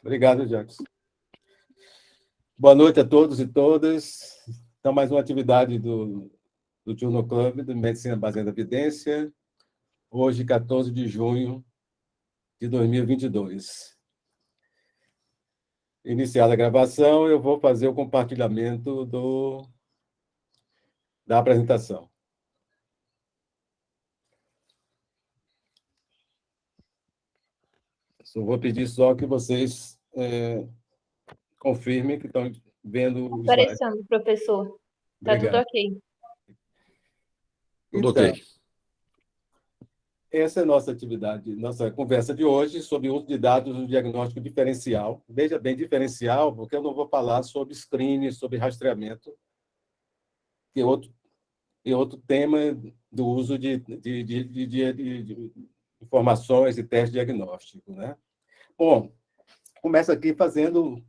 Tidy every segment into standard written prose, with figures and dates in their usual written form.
Obrigado, Jackson. Boa noite a todos e todas. Então, mais uma atividade do Journal Club de Medicina Baseada em Evidência, hoje, 14 de junho de 2022. Iniciada a gravação, eu vou fazer o compartilhamento da apresentação. Só vou pedir só que vocês confirmem que estão vendo o slide. Aparecendo, professor. Tá tudo ok. Tudo ok. Essa é a nossa atividade, nossa conversa de hoje sobre o uso de dados no diagnóstico diferencial. Veja bem, diferencial, porque eu não vou falar sobre screening, sobre rastreamento, que é outro tema do uso de informações e testes diagnósticos, né? Bom, começa aqui fazendo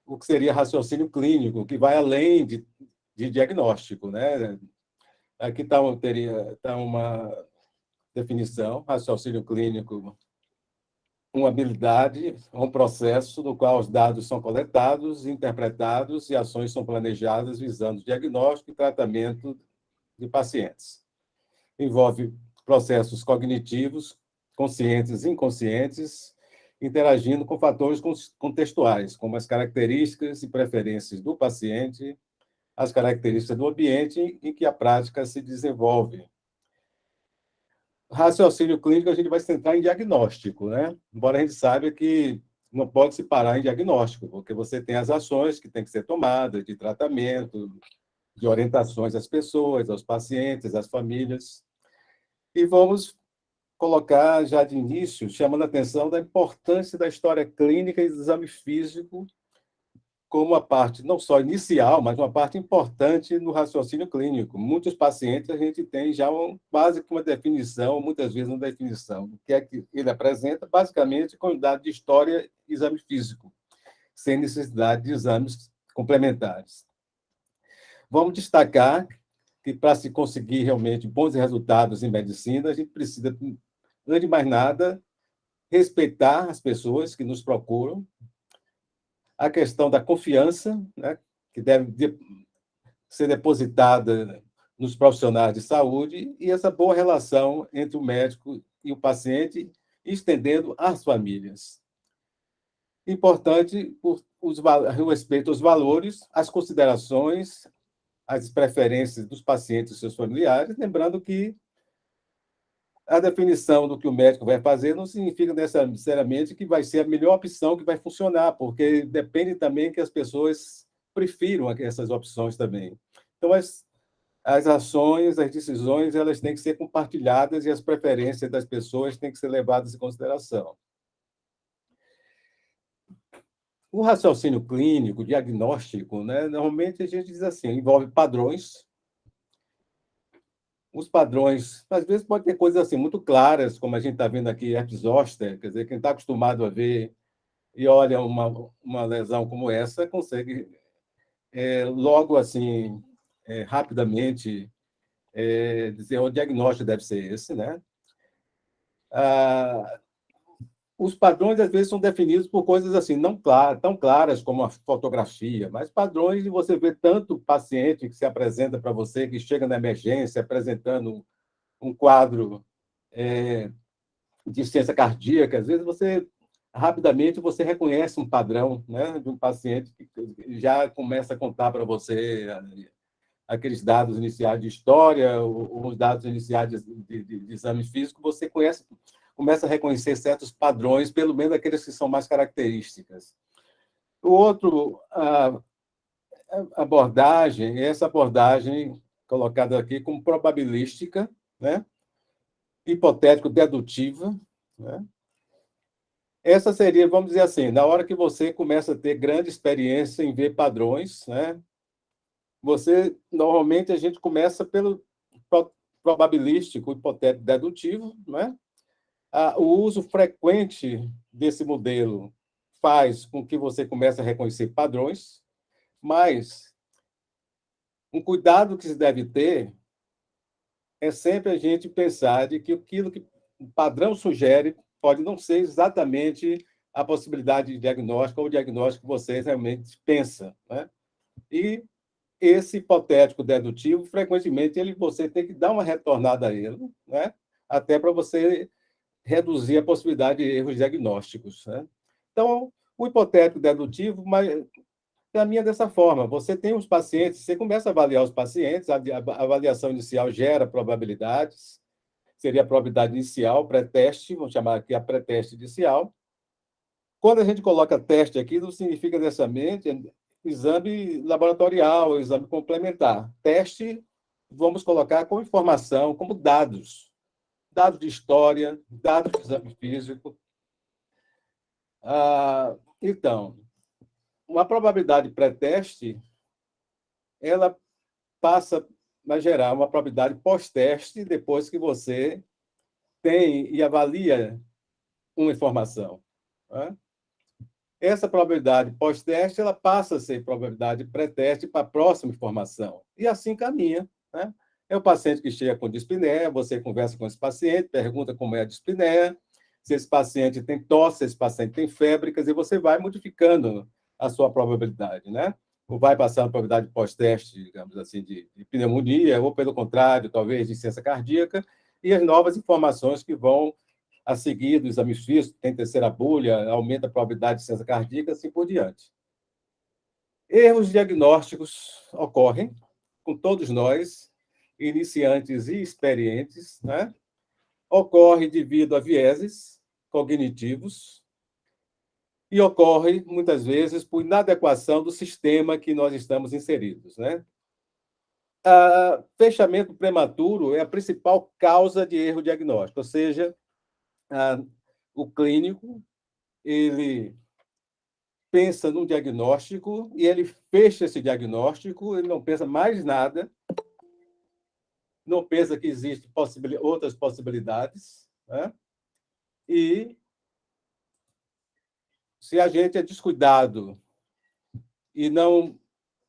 o que seria raciocínio clínico, que vai além de diagnóstico, né? Aqui teria uma definição: raciocínio clínico, uma habilidade, um processo no qual os dados são coletados, interpretados e ações são planejadas visando diagnóstico e tratamento de pacientes. Envolve processos cognitivos, conscientes e inconscientes, interagindo com fatores contextuais, como as características e preferências do paciente, as características do ambiente em que a prática se desenvolve. Raciocínio clínico, a gente vai centrar em diagnóstico, né? Embora a gente saiba que não pode se parar em diagnóstico, porque você tem as ações que têm que ser tomadas, de tratamento, de orientações às pessoas, aos pacientes, às famílias. E vamos colocar já de início, chamando a atenção da importância da história clínica e do exame físico como uma parte não só inicial, mas uma parte importante no raciocínio clínico. Muitos pacientes a gente tem já quase que uma definição, muitas vezes uma definição do que é que ele apresenta, basicamente com dado de história e exame físico, sem necessidade de exames complementares. Vamos destacar que para se conseguir realmente bons resultados em medicina, a gente precisa, antes de mais nada, respeitar as pessoas que nos procuram, a questão da confiança, né, que deve ser depositada nos profissionais de saúde, e essa boa relação entre o médico e o paciente, estendendo às famílias. Importante o respeito aos valores, às considerações, às preferências dos pacientes e seus familiares, lembrando que a definição do que o médico vai fazer não significa necessariamente que vai ser a melhor opção que vai funcionar, porque depende também que as pessoas prefiram essas opções também. Então, as ações, as decisões, elas têm que ser compartilhadas e as preferências das pessoas têm que ser levadas em consideração. O raciocínio clínico, diagnóstico, né, normalmente a gente diz assim, envolve padrões. Os padrões, às vezes, pode ter coisas assim muito claras, como a gente está vendo aqui, herpes zoster, quer dizer, quem está acostumado a ver e olha uma lesão como essa, consegue logo assim, rapidamente, dizer o diagnóstico deve ser esse, né? Os padrões, às vezes, são definidos por coisas assim, não tão claras como a fotografia, mas padrões de você ver tanto paciente que se apresenta para você, que chega na emergência apresentando um quadro de insuficiência cardíaca, às vezes rapidamente você reconhece um padrão, né, de um paciente que já começa a contar para você aqueles dados iniciais de história, os dados iniciais de exame físico, você começa a reconhecer certos padrões, pelo menos aqueles que são mais características. O outro abordagem, essa abordagem colocada aqui como probabilística, né? Hipotético-dedutiva, né? Essa seria, vamos dizer assim, na hora que você começa a ter grande experiência em ver padrões, né? Normalmente, a gente começa pelo probabilístico, hipotético, dedutivo, né? O uso frequente desse modelo faz com que você comece a reconhecer padrões, mas um cuidado que se deve ter é sempre a gente pensar de que aquilo que o padrão sugere pode não ser exatamente a possibilidade de diagnóstico ou o diagnóstico que você realmente pensa, né? E esse hipotético dedutivo, frequentemente, você tem que dar uma retornada a ele, né? Até para você reduzir a possibilidade de erros diagnósticos, né? Então, o hipotético dedutivo, mas caminha dessa forma. Você tem os pacientes, você começa a avaliar os pacientes, a avaliação inicial gera probabilidades, seria a probabilidade inicial, pré-teste, vamos chamar aqui a pré-teste inicial. Quando a gente coloca teste aqui, não significa necessariamente exame laboratorial, exame complementar. Teste, vamos colocar como informação, como dados. Dados de história, dados de exame físico. Então, uma probabilidade pré-teste, ela passa a gerar uma probabilidade pós-teste depois que você tem e avalia uma informação, né? Essa probabilidade pós-teste ela passa a ser probabilidade pré-teste para a próxima informação. E assim caminha, né? É o paciente que chega com dispneia, você conversa com esse paciente, pergunta como é a dispneia, se esse paciente tem tosse, se esse paciente tem febre, quer dizer, você vai modificando a sua probabilidade, né? Ou vai passando a probabilidade pós-teste, digamos assim, de pneumonia, ou pelo contrário, talvez de insuficiência cardíaca, e as novas informações que vão a seguir do exame físico, tem terceira bolha, aumenta a probabilidade de insuficiência cardíaca, assim por diante. Erros diagnósticos ocorrem com todos nós, iniciantes e experientes, né? Ocorre devido a vieses cognitivos e ocorre, muitas vezes, por inadequação do sistema que nós estamos inseridos, né? Fechamento prematuro é a principal causa de erro diagnóstico, ou seja, o clínico ele pensa num diagnóstico e ele fecha esse diagnóstico, ele não pensa mais nada, não pensa que existem outras possibilidades, né? E se a gente é descuidado e não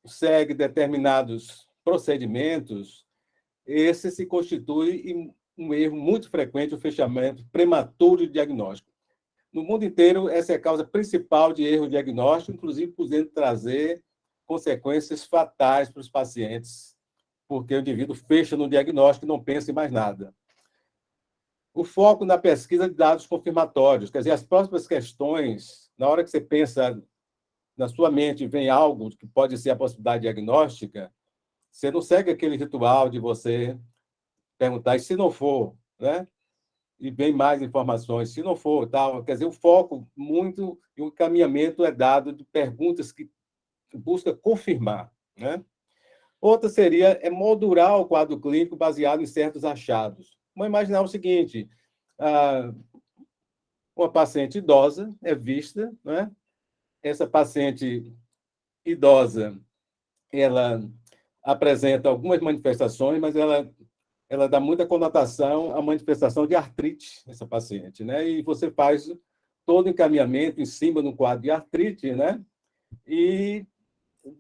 segue determinados procedimentos, esse se constitui um erro muito frequente, o fechamento prematuro de diagnóstico. No mundo inteiro, essa é a causa principal de erro diagnóstico, inclusive podendo trazer consequências fatais para os pacientes, porque o indivíduo fecha no diagnóstico e não pensa em mais nada. O foco na pesquisa de dados confirmatórios, quer dizer, as próximas questões, na hora que você pensa na sua mente, vem algo que pode ser a possibilidade diagnóstica, você não segue aquele ritual de você perguntar, e se não for, né? E vem mais informações, se não for, tal. Quer dizer, o foco muito e o encaminhamento é dado de perguntas que busca confirmar, né? Outra seria moldurar o quadro clínico baseado em certos achados. Vamos imaginar o seguinte, uma paciente idosa é vista, né? Essa paciente idosa, ela apresenta algumas manifestações, mas ela dá muita conotação à manifestação de artrite nessa paciente, né? E você faz todo o encaminhamento em cima de um quadro de artrite, né? E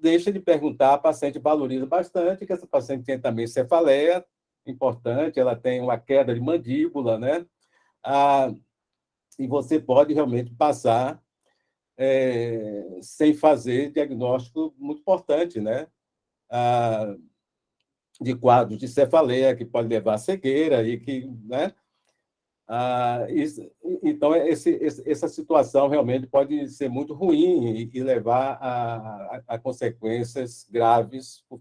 deixa de perguntar, a paciente valoriza bastante que essa paciente tem também cefaleia, importante, ela tem uma queda de mandíbula, né? E você pode realmente passar sem fazer diagnóstico muito importante, né? De quadros de cefaleia, que pode levar à cegueira, e que, né? Então, essa situação realmente pode ser muito ruim e levar a consequências graves por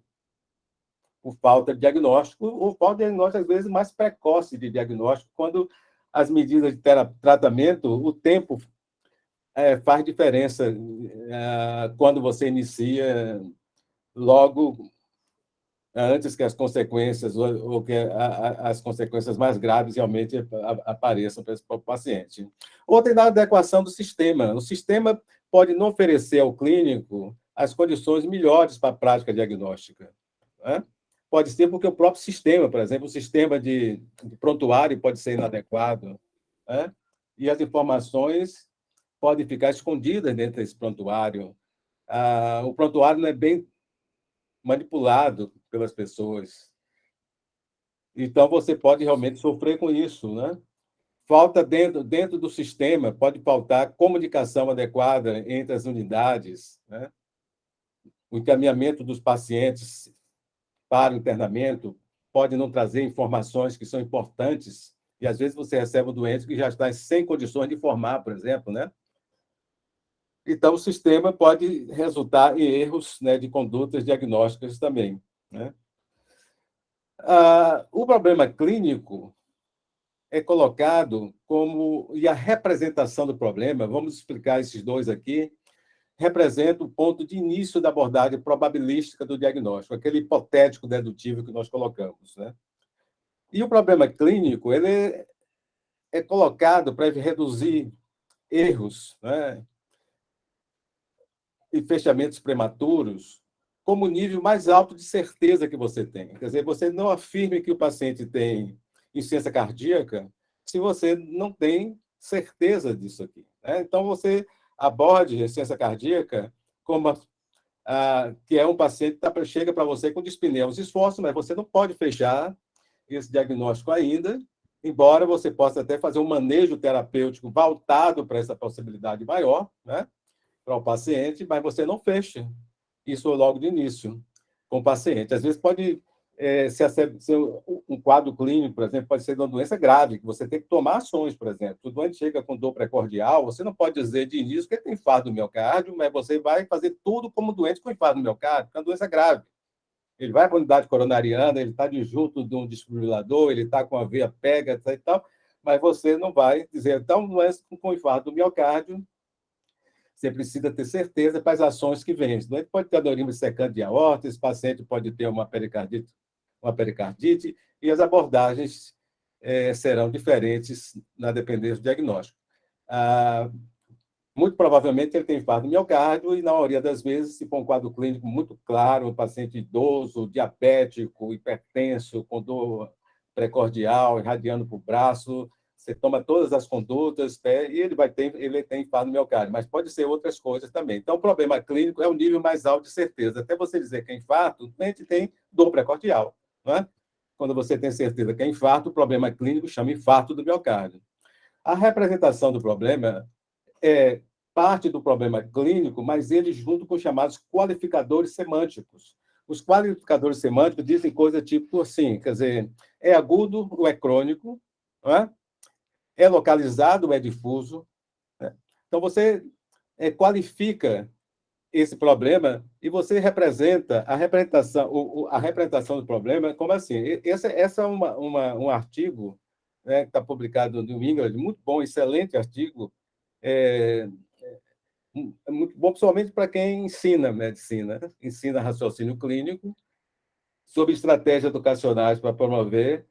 falta de diagnóstico, ou falta de diagnóstico, às vezes, mais precoce de diagnóstico, quando as medidas de tratamento, o tempo faz diferença quando você inicia logo antes que as consequências ou que as consequências mais graves realmente apareçam para o paciente. Outra é a adequação do sistema. O sistema pode não oferecer ao clínico as condições melhores para a prática diagnóstica, né? Pode ser porque o próprio sistema, por exemplo, o sistema de prontuário pode ser inadequado, né? E as informações podem ficar escondidas dentro desse prontuário. O prontuário não é bem manipulado pelas pessoas. Então, você pode realmente sofrer com isso, né? Falta dentro do sistema, pode faltar comunicação adequada entre as unidades, né? O encaminhamento dos pacientes para o internamento pode não trazer informações que são importantes, e às vezes você recebe um doente que já está sem condições de informar, por exemplo, né? Então, o sistema pode resultar em erros, né, de condutas diagnósticas também, né? O problema clínico é colocado como... E a representação do problema, vamos explicar esses dois aqui, representa o ponto de início da abordagem probabilística do diagnóstico, aquele hipotético dedutivo que nós colocamos, né? E o problema clínico, ele é colocado para reduzir erros, né, e fechamentos prematuros como o nível mais alto de certeza que você tem. Quer dizer, você não afirme que o paciente tem insuficiência cardíaca se você não tem certeza disso aqui, né? Então, você aborde a insuficiência cardíaca como que é um paciente que chega para você com dispneia aos esforços, mas você não pode fechar esse diagnóstico ainda, embora você possa até fazer um manejo terapêutico voltado para essa possibilidade maior, né, para o paciente, mas você não fecha isso logo de início com o paciente. Às vezes pode ser um quadro clínico, por exemplo, pode ser uma doença grave, que você tem que tomar ações, por exemplo. O doente chega com dor precordial, você não pode dizer de início que ele tem infarto do miocárdio, mas você vai fazer tudo como doente com infarto do miocárdio, que é uma doença grave. Ele vai para a unidade coronariana, ele está junto de um desfibrilador, ele está com a veia pega e tal, mas você não vai dizer, então, doença com infarto do miocárdio, você precisa ter certeza para as ações que vêm. O doente pode ter aneurisma secante de aorta, esse paciente pode ter uma pericardite, e as abordagens serão diferentes na dependência do diagnóstico. Muito provavelmente ele tem infarto do miocárdio e, na maioria das vezes, se for um quadro clínico muito claro, um paciente idoso, diabético, hipertenso, com dor precordial, irradiando para o braço, você toma todas as condutas e ele tem infarto do miocárdio, mas pode ser outras coisas também. Então, o problema clínico é o nível mais alto de certeza. Até você dizer que é infarto, a gente tem dor precordial, não é? Quando você tem certeza que é infarto, o problema clínico chama infarto do miocárdio. A representação do problema é parte do problema clínico, mas ele junto com os chamados qualificadores semânticos. Os qualificadores semânticos dizem coisa tipo assim, quer dizer, é agudo ou é crônico, não é? É localizado ou é difuso, né? Então, você qualifica esse problema e você representa a representação do problema como assim. Essa é um artigo, né, que está publicado no New England, muito bom, excelente artigo, é muito bom, principalmente para quem ensina medicina, ensina raciocínio clínico, sobre estratégias educacionais para promover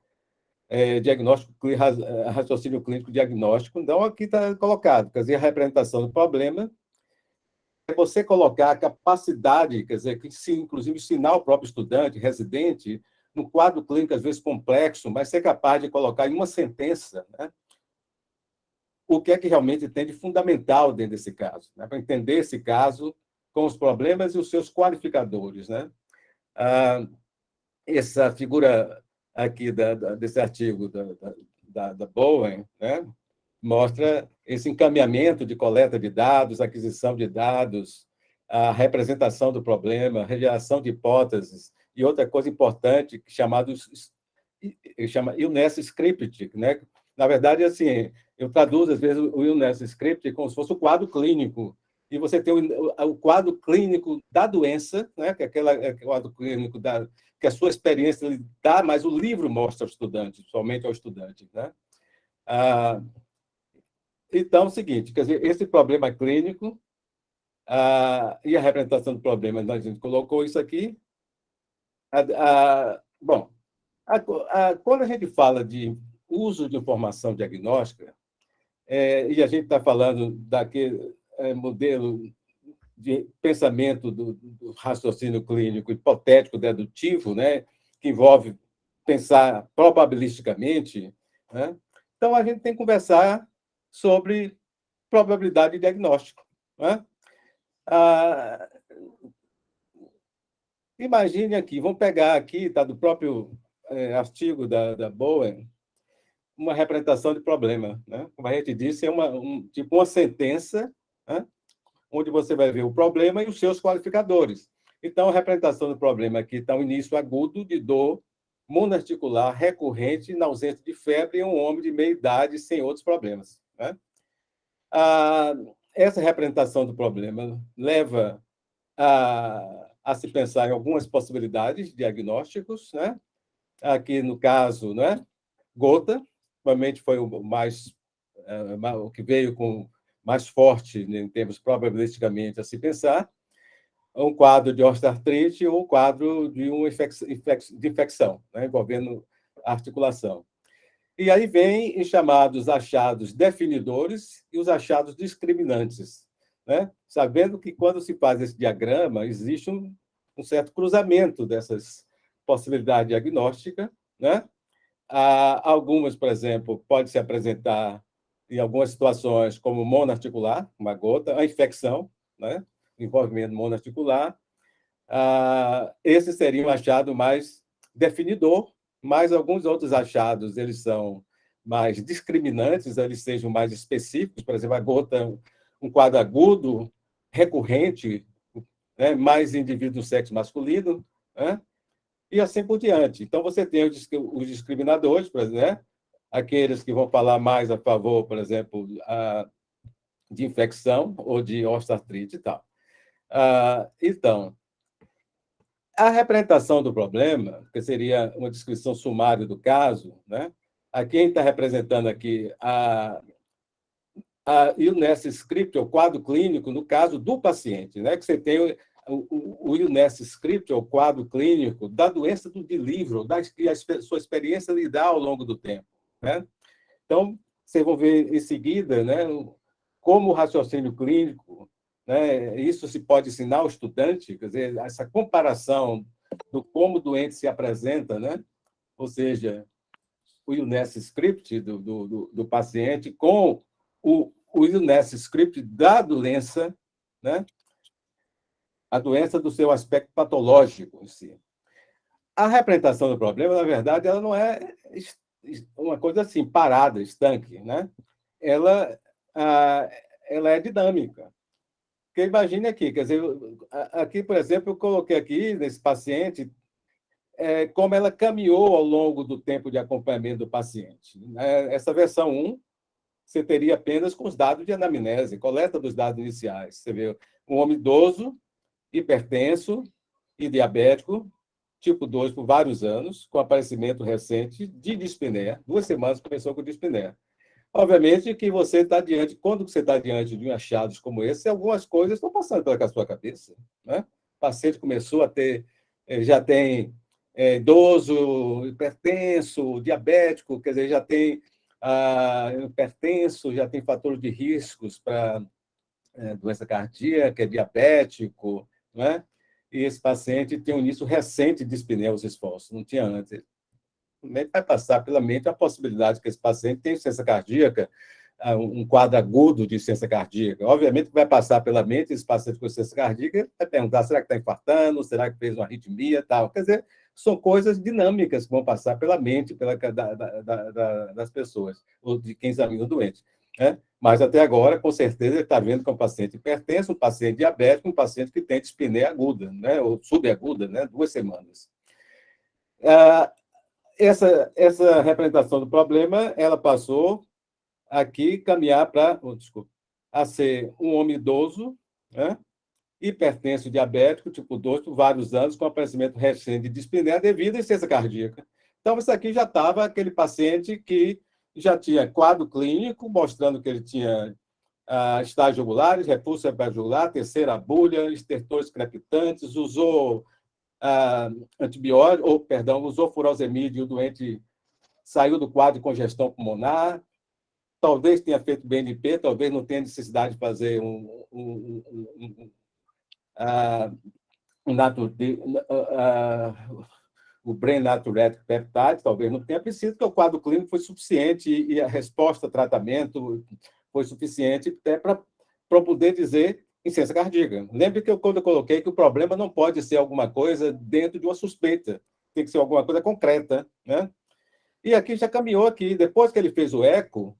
diagnóstico, raciocínio clínico diagnóstico. Então, aqui está colocado, quer dizer, a representação do problema é você colocar a capacidade, quer dizer, que inclusive ensinar o próprio estudante, residente, no quadro clínico, às vezes complexo, mas ser capaz de colocar em uma sentença, né, o que é que realmente tem de fundamental dentro desse caso, né, para entender esse caso com os problemas e os seus qualificadores, né? Essa figura aqui desse artigo da Bowen, né, mostra esse encaminhamento de coleta de dados, aquisição de dados, a representação do problema, rejeição de hipóteses, e outra coisa importante, chama Illness Script, né? Na verdade, assim, eu traduzo, às vezes, o Illness Script como se fosse o quadro clínico, e você tem o quadro clínico da doença, né? Que é aquele quadro clínico que a sua experiência lhe dá, mas o livro mostra ao estudante, somente ao estudante, né? Então, é o seguinte, quer dizer, esse problema clínico e a representação do problema, a gente colocou isso aqui. Bom, quando a gente fala de uso de informação diagnóstica, e a gente está falando daquele modelo de pensamento do raciocínio clínico hipotético dedutivo, né, que envolve pensar probabilisticamente, né? Então, a gente tem que conversar sobre probabilidade de diagnóstico, né? Imagine aqui, vamos pegar aqui, está do próprio artigo da Bowen, uma representação de problema, né? Como a gente disse, é tipo uma sentença, né? Onde você vai ver o problema e os seus qualificadores. Então, a representação do problema aqui está um início agudo de dor monoarticular recorrente na ausência de febre em um homem de meia idade sem outros problemas, né? Essa representação do problema leva a se pensar em algumas possibilidades diagnósticos, né? Aqui, no caso, né? Gota, provavelmente foi o que veio com mais forte em termos probabilisticamente a se pensar, um quadro de osteoartrite ou um quadro de uma infecção, né, envolvendo a articulação. E aí vem os chamados achados definidores e os achados discriminantes, né? Sabendo que, quando se faz esse diagrama, existe um certo cruzamento dessas possibilidades diagnósticas, né? Algumas, por exemplo, podem se apresentar em algumas situações como monoarticular, uma gota, a infecção, né? Envolvimento monoarticular. Esse seria um achado mais definidor, mas alguns outros achados eles são mais discriminantes, eles sejam mais específicos, por exemplo, a gota, um quadro agudo, recorrente, né? Mais indivíduo do sexo masculino, né? E assim por diante. Então, você tem os discriminadores, por exemplo, né? Aqueles que vão falar mais a favor, por exemplo, de infecção ou de osteoartrite e tal. Então, a representação do problema, que seria uma descrição sumária do caso, né? Aqui a gente está representando aqui a Illness Script, o quadro clínico, no caso do paciente, né? Que você tem o Illness Script, o quadro clínico da doença de livro, que a sua experiência lhe dá ao longo do tempo, né? Então, vocês vão ver em seguida, né, como o raciocínio clínico, né, isso se pode ensinar ao estudante, quer dizer, essa comparação do como o doente se apresenta, né? Ou seja, o Illness Script do paciente com o Illness Script da doença, né? A doença do seu aspecto patológico em si. A representação do problema, na verdade, ela não é uma coisa assim, parada, estanque, né? Ela, ela é dinâmica. Porque imagine aqui, quer dizer, aqui, por exemplo, eu coloquei aqui, nesse paciente, como ela caminhou ao longo do tempo de acompanhamento do paciente. Essa versão 1, você teria apenas com os dados de anamnese, coleta dos dados iniciais. Você vê um homem idoso, hipertenso e diabético, tipo 2 por vários anos, com aparecimento recente de dispneia. 2 semanas começou com dispneia. Obviamente que você está diante, quando você está diante de achados como esse, algumas coisas estão passando pela sua cabeça, né? O paciente começou a ter, já tem idoso, hipertenso, diabético, quer dizer, já tem hipertenso, já tem fatores de riscos para doença cardíaca, diabético, né? E esse paciente tem um início recente de dispneia aos esforços, não tinha antes. Vai passar pela mente a possibilidade que esse paciente tenha insuficiência cardíaca, um quadro agudo de insuficiência cardíaca. Obviamente que vai passar pela mente esse paciente com insuficiência cardíaca, vai perguntar, será que está infartando, será que fez uma arritmia e tal. Quer dizer, são coisas dinâmicas que vão passar pela mente das pessoas, ou de quem examina o doente, né? Mas, até agora, com certeza, ele está vendo que é um paciente hipertenso, um paciente diabético, um paciente que tem dispneia aguda, né? Ou subaguda, né? 2 semanas. Essa representação do problema, ela passou aqui caminhar a ser um homem idoso, né? Hipertenso diabético, tipo 2, por vários anos, com aparecimento recente de dispneia devido à insuficiência cardíaca. Então, isso aqui já estava aquele paciente que já tinha quadro clínico, mostrando que ele tinha estágios jugulares, repulso jugular, terceira bulha, estertores crepitantes, usou antibiótico, usou furosemide e o doente saiu do quadro de congestão pulmonar, talvez tenha feito BNP, talvez não tenha necessidade de fazer o Brain Natriuretic Peptide, talvez não tenha preciso, porque o quadro clínico foi suficiente e a resposta ao tratamento foi suficiente até para poder dizer insuficiência cardíaca. Lembre que quando eu coloquei que o problema não pode ser alguma coisa dentro de uma suspeita, tem que ser alguma coisa concreta, né? E aqui já caminhou aqui. Depois que ele fez o eco,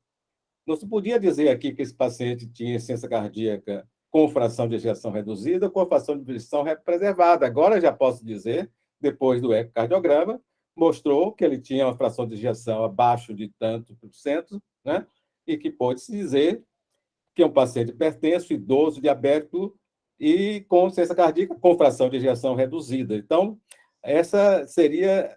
não se podia dizer aqui que esse paciente tinha insuficiência cardíaca com fração de ejeção reduzida ou com fração de ejeção preservada. Agora já posso dizer, depois do ecocardiograma, mostrou que ele tinha uma fração de ejeção abaixo de tanto por cento, né? E que pode-se dizer que é um paciente hipertenso, idoso, diabético e com insuficiência cardíaca com fração de ejeção reduzida. Então, essa seria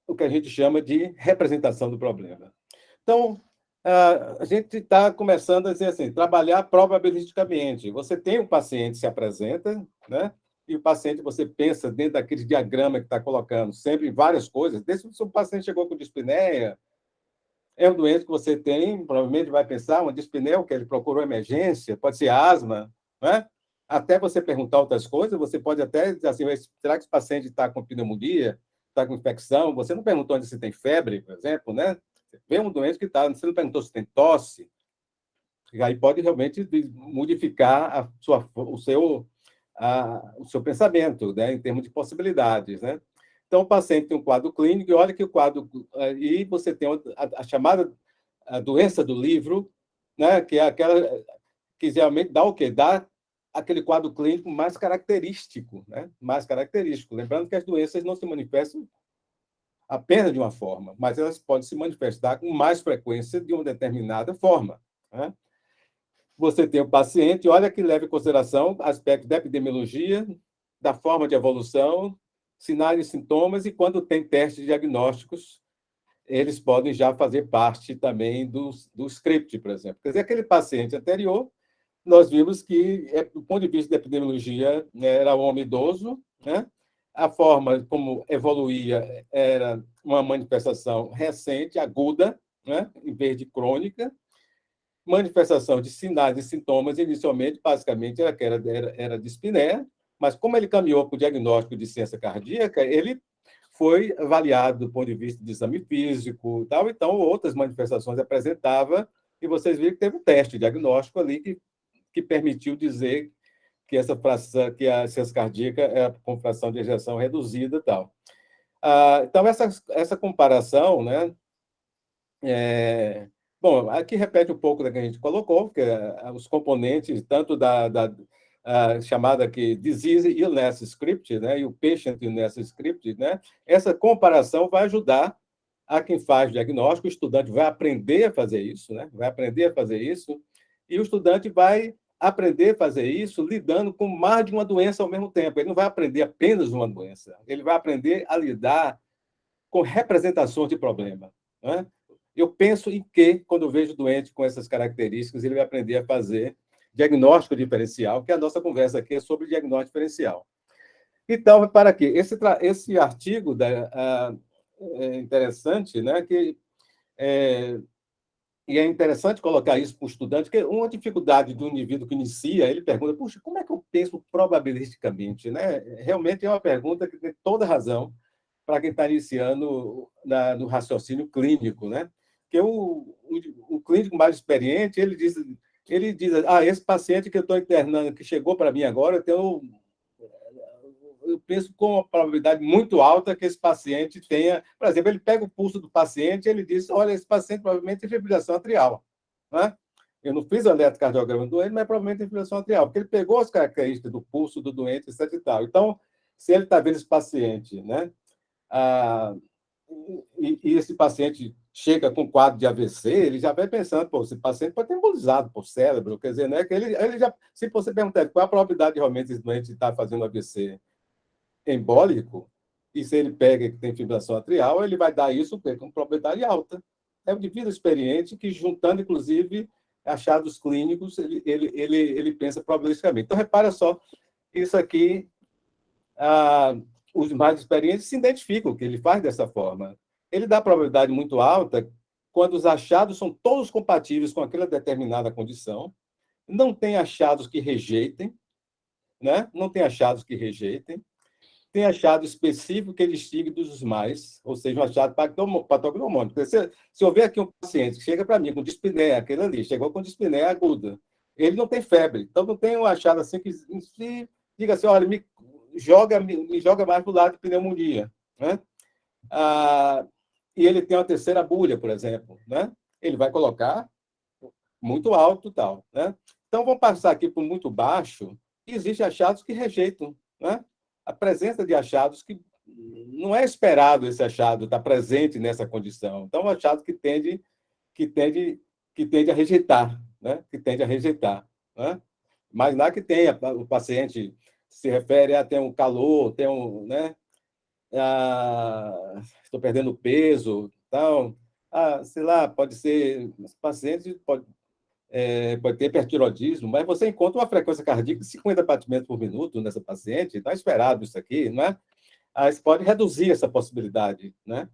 o que a gente chama de representação do problema. Então, a gente está começando a dizer assim, trabalhar probabilisticamente. Você tem um paciente que se apresenta, né? E o paciente, você pensa dentro daquele diagrama que está colocando, sempre várias coisas. Desde se o paciente chegou com dispneia, é um doente que você tem, provavelmente vai pensar, uma dispneia, que ele procurou emergência, pode ser asma, né? Até você perguntar outras coisas, você pode até dizer assim, será que esse paciente está com pneumonia, está com infecção? Você não perguntou onde se tem febre, por exemplo, né? Você vê um doente que está, você não perguntou se tem tosse, e aí pode realmente modificar o seu pensamento, né? Em termos de possibilidades, né? Então, o paciente tem um quadro clínico, e olha que o quadro... E você tem a chamada a doença do livro, né? Que é aquela que geralmente dá o quê? Dá aquele quadro clínico mais característico, né? Mais característico. Lembrando que as doenças não se manifestam apenas de uma forma, mas elas podem se manifestar com mais frequência de uma determinada forma, né? Você tem o paciente, olha que leva em consideração aspectos da epidemiologia, da forma de evolução, sinais e sintomas, e quando tem testes diagnósticos, eles podem já fazer parte também do script, por exemplo. Quer dizer, aquele paciente anterior, nós vimos que, do ponto de vista da epidemiologia, era um homem idoso, né? A forma como evoluía era uma manifestação recente, aguda, né? Em vez de crônica. Manifestação de sinais e sintomas, inicialmente, basicamente, era dispneia, mas como ele caminhou para o diagnóstico de insuficiência cardíaca, ele foi avaliado do ponto de vista de exame físico, tal, então outras manifestações apresentava, e vocês viram que teve um teste diagnóstico ali que permitiu dizer que essa fração, que a insuficiência cardíaca é com fração de ejeção reduzida e tal. Então, essa comparação, né? Bom, aqui repete um pouco da que a gente colocou, porque os componentes, tanto da chamada aqui Disease Illness Script, né, e o Patient Illness Script, né, essa comparação vai ajudar a quem faz diagnóstico, o estudante vai aprender a fazer isso, né, vai aprender a fazer isso, e o estudante vai aprender a fazer isso lidando com mais de uma doença ao mesmo tempo. Ele não vai aprender apenas uma doença, ele vai aprender a lidar com representações de problema, né? Eu penso em que, quando eu vejo doente com essas características, ele vai aprender a fazer diagnóstico diferencial, que a nossa conversa aqui é sobre diagnóstico diferencial. Então, para quê? Esse artigo é interessante, né? E é interessante colocar isso para o estudante, porque uma dificuldade do indivíduo que inicia, ele pergunta, puxa, como é que eu penso probabilisticamente? Né? Realmente é uma pergunta que tem toda razão para quem está iniciando no raciocínio clínico, né? Porque o clínico mais experiente, ele diz, esse paciente que eu estou internando, que chegou para mim agora, eu penso com uma probabilidade muito alta que esse paciente tenha, por exemplo, ele pega o pulso do paciente, ele diz, olha, esse paciente provavelmente tem fibrilação atrial, né? Eu não fiz o eletrocardiograma do doente, mas provavelmente tem fibrilação atrial, porque ele pegou as características do pulso do doente, etc. E tal. Então, se ele está vendo esse paciente, né? E esse paciente chega com quadro de AVC, ele já vai pensando, pô, esse paciente pode ter embolizado por cérebro, quer dizer, né, que ele já, se você perguntar qual é a probabilidade de realmente esse doente estar fazendo AVC embólico, e se ele pega que tem fibrilação atrial, ele vai dar isso com probabilidade alta. É um indivíduo experiente que, juntando, inclusive, achados clínicos, ele pensa probabilisticamente. Então, repara só, isso aqui, os mais experientes se identificam que ele faz dessa forma. Ele dá probabilidade muito alta quando os achados são todos compatíveis com aquela determinada condição, não tem achados que rejeitem, né? Não tem achados que rejeitem, tem achado específico que ele distingue dos mais, ou seja, um achado patognomônico. Se houver aqui um paciente que chega para mim com dispneia, aquele ali, chegou com dispneia aguda, ele não tem febre, então não tem um achado assim que se diga assim, olha, me joga mais para o lado de pneumonia, né? e ele tem uma terceira bulha, por exemplo, né? Ele vai colocar muito alto e tal, né? Então, vamos passar aqui por muito baixo, e existem achados que rejeitam, né? A presença de achados que não é esperado esse achado estar presente nessa condição. Então, é um achado que tende, que tende a rejeitar, né? Que tende a rejeitar, né? Mas lá que tenha, o paciente se refere a ter um calor, ter um, né? Estou perdendo peso, tal. Sei lá, pode ser, os pacientes pode ter hipertiroidismo, mas você encontra uma frequência cardíaca de 50 batimentos por minuto nessa paciente, está esperado isso aqui, não é? Isso pode reduzir essa possibilidade, né?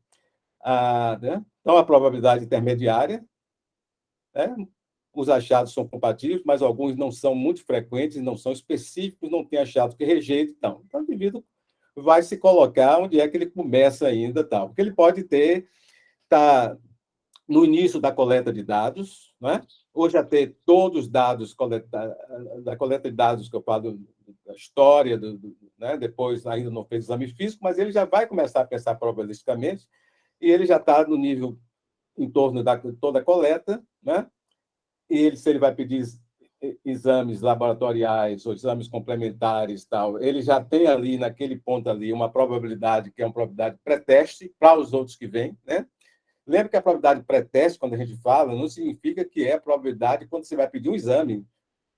Né? Então, a probabilidade intermediária, né? Os achados são compatíveis, mas alguns não são muito frequentes, não são específicos, não tem achado que rejeita, então o indivíduo vai se colocar onde é que ele começa ainda, tal, porque ele pode estar no início da coleta de dados, né? Ou já ter todos os dados da coleta de dados que eu falo da história, né? Depois ainda não fez exame físico, mas ele já vai começar a pensar probabilisticamente e ele já está no nível em torno da toda a coleta, né? E se ele vai pedir exames laboratoriais ou exames complementares, tal, ele já tem ali, naquele ponto ali, uma probabilidade que é uma probabilidade pré-teste para os outros que vêm, né? Lembra que a probabilidade pré-teste, quando a gente fala, não significa que é a probabilidade quando você vai pedir um exame.